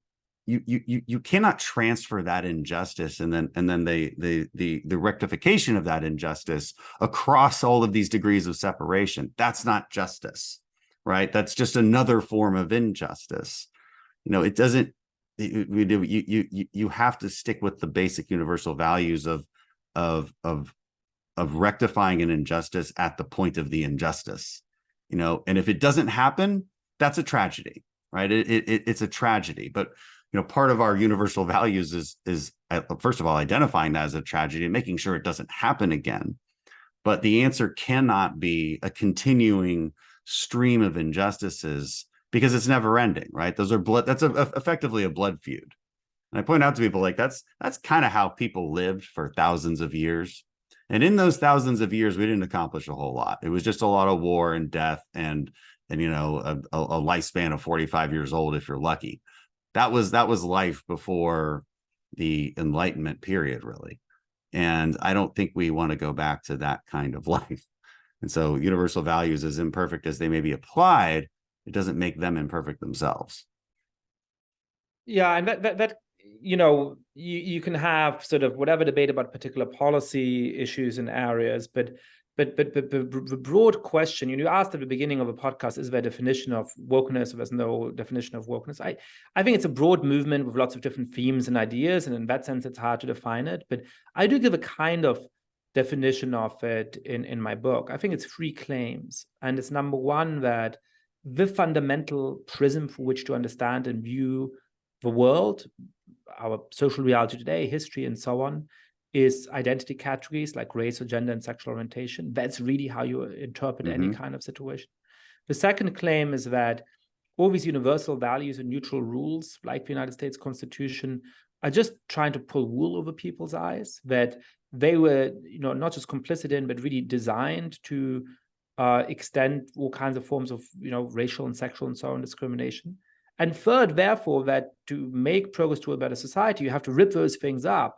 cannot transfer that injustice and then the rectification of that injustice across all of these degrees of separation. That's not justice, right? That's just another form of injustice. It doesn't. You have to stick with the basic universal values of rectifying an injustice at the point of the injustice. And if it doesn't happen, that's a tragedy, right? It's a tragedy. But part of our universal values is first of all identifying that as a tragedy and making sure it doesn't happen again. But the answer cannot be a continuing stream of injustices, because it's never ending, right? Those are that's effectively a blood feud. And I point out to people, like, that's kind of how people lived for thousands of years. And in those thousands of years, we didn't accomplish a whole lot. It was just a lot of war and death and a lifespan of 45 years old if you're lucky. That was life before the Enlightenment period, really. And I don't think we want to go back to that kind of life. And so universal values, as imperfect as they may be applied, it doesn't make them imperfect themselves. Yeah, and that you can have sort of whatever debate about particular policy issues and areas, but the broad question, you asked at the beginning of the podcast, is there a definition of wokeness, or there's no definition of wokeness? I think it's a broad movement with lots of different themes and ideas, and in that sense, it's hard to define it. But I do give a kind of definition of it in my book. I think it's 3 claims. And it's number one, that the fundamental prism for which to understand and view the world, our social reality today, history, and so on, is identity categories like race or gender and sexual orientation. That's really how you interpret any kind of situation. The second claim is that all these universal values and neutral rules, like the United States Constitution, are just trying to pull wool over people's eyes, that they were, not just complicit in, but really designed to extend all kinds of forms of, racial and sexual and so on discrimination. And third, therefore, that to make progress to a better society, you have to rip those things up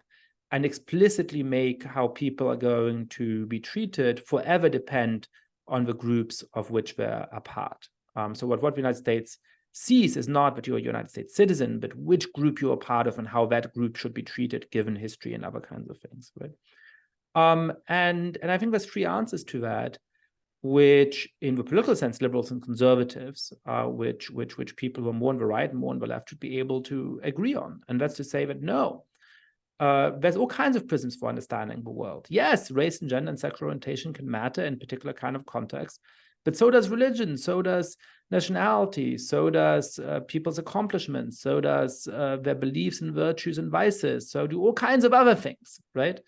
and explicitly make how people are going to be treated forever depend on the groups of which they're a part. So what the United States sees is not that you're a United States citizen, but which group you're a part of and how that group should be treated given history and other kinds of things, right? And I think there's three answers to that, which in the political sense, liberals and conservatives, which people who are more on the right and more on the left should be able to agree on. And that's to say that no, there's all kinds of prisms for understanding the world. Yes, race and gender and sexual orientation can matter in particular kind of context, but so does religion, so does nationality, so does people's accomplishments, so does their beliefs and virtues and vices, so do all kinds of other things, right?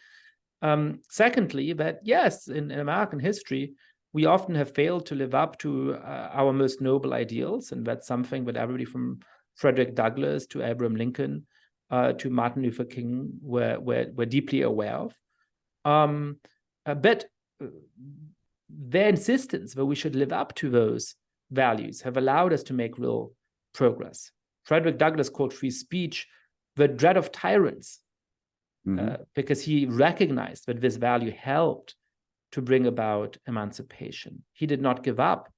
Secondly, that yes, in American history, we often have failed to live up to our most noble ideals, and that's something that everybody from Frederick Douglass to Abraham Lincoln to Martin Luther King were deeply aware of. But their insistence that we should live up to those values have allowed us to make real progress. Frederick Douglass called free speech the dread of tyrants, because he recognized that this value helped to bring about emancipation. He did not give up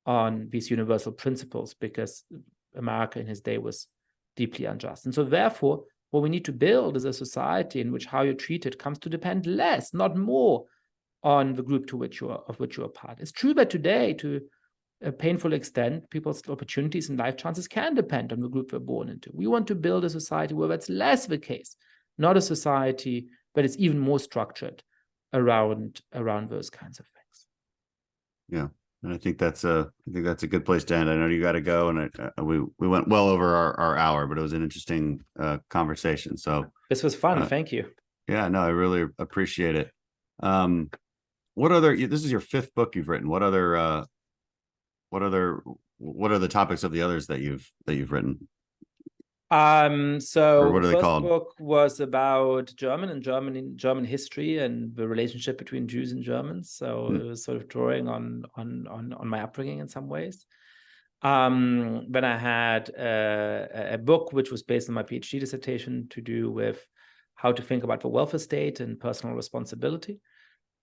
on these universal principles because America in his day was deeply unjust. And so therefore, what we need to build is a society in which how you're treated comes to depend less, not more, on the group of which you're a part. It's true that today, to a painful extent, people's opportunities and life chances can depend on the group they're born into. We want to build a society where that's less the case, not a society that is even more structured around those kinds of things. Yeah, and I think that's a good place to end. I know you got to go, and we went well over our hour, but it was an interesting conversation. So this was fun. Thank you. Yeah, no, I really appreciate it. What other? This is your fifth book you've written. What are the topics of the others that you've written? So what are the they first called? book was about German history and the relationship between Jews and Germans. So it was sort of drawing on my upbringing in some ways. Then I had a book which was based on my PhD dissertation to do with how to think about the welfare state and personal responsibility.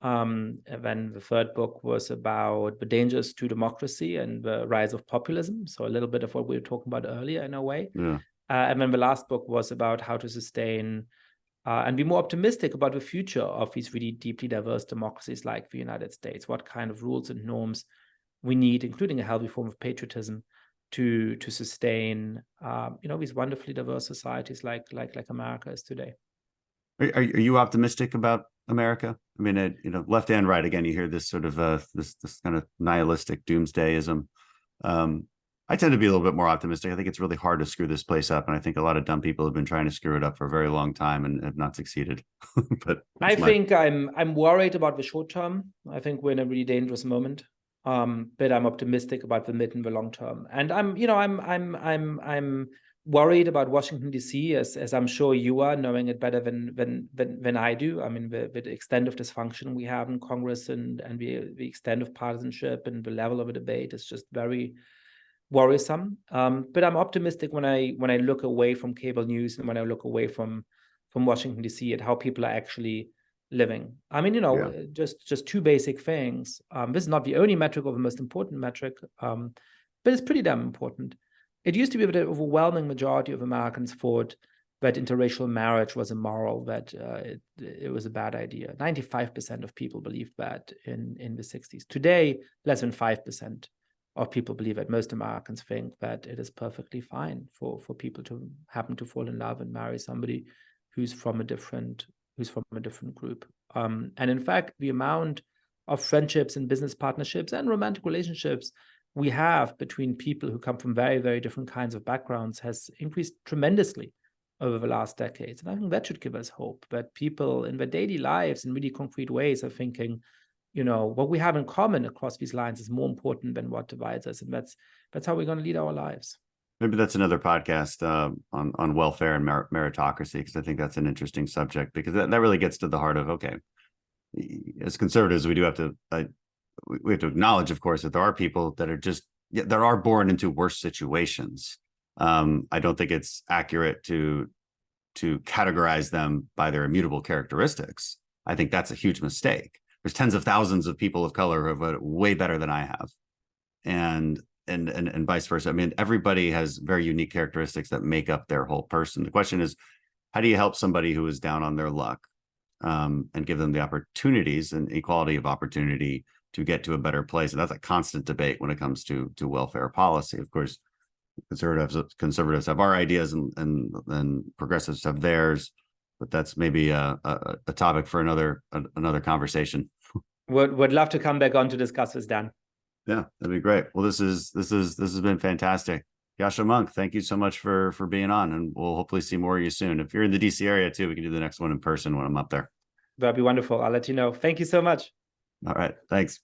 And then the third book was about the dangers to democracy and the rise of populism. So a little bit of what we were talking about earlier in a way. Yeah. And then the last book was about how to sustain and be more optimistic about the future of these really deeply diverse democracies like the United States, what kind of rules and norms we need, including a healthy form of patriotism, to sustain these wonderfully diverse societies like America is today. Are you optimistic about America? I mean, left and right, again, you hear this sort of this kind of nihilistic doomsdayism. I tend to be a little bit more optimistic. I think it's really hard to screw this place up, and I think a lot of dumb people have been trying to screw it up for a very long time and have not succeeded. But I think I'm worried about the short term. I think we're in a really dangerous moment. But I'm optimistic about the mid and the long term. And I'm worried about Washington D.C. as I'm sure you are, knowing it better than I do. I mean, the extent of dysfunction we have in Congress and the extent of partisanship and the level of a debate is just very worrisome. But I'm optimistic when I look away from cable news and when I look away from Washington D.C. at how people are actually living. I mean, just two basic things. This is not the only metric or the most important metric, but it's pretty damn important. It used to be that the overwhelming majority of Americans thought that interracial marriage was immoral, that it was a bad idea. 95% of people believed that in the 60s. Today, less than 5% of people believe it. Most Americans think that it is perfectly fine for people to happen to fall in love and marry somebody who's from a different group. And in fact, the amount of friendships and business partnerships and romantic relationships we have between people who come from very, very different kinds of backgrounds has increased tremendously over the last decades. And I think that should give us hope that people in their daily lives in really concrete ways are thinking, what we have in common across these lines is more important than what divides us. And that's how we're going to lead our lives. Maybe that's another podcast on welfare and meritocracy, because I think that's an interesting subject, because that really gets to the heart of, okay, as conservatives, we have to acknowledge, of course, that there are people that are born into worse situations. I don't think it's accurate to categorize them by their immutable characteristics. I think that's a huge mistake. There's tens of thousands of people of color who have it way better than I have, and vice versa. I mean, everybody has very unique characteristics that make up their whole person. The question is, how do you help somebody who is down on their luck, and give them the opportunities and equality of opportunity to get to a better place? And that's a constant debate when it comes to welfare policy. Of course, conservatives have our ideas, and progressives have theirs, but that's maybe a topic for another conversation. Would love to come back on to discuss this, Dan. Yeah, that'd be great. Well, this has been fantastic. Yascha Mounk, thank you so much for being on, and we'll hopefully see more of you soon. If you're in the DC area too, we can do the next one in person when I'm up there. That'd be wonderful. I'll let you know. Thank you so much. All right, thanks.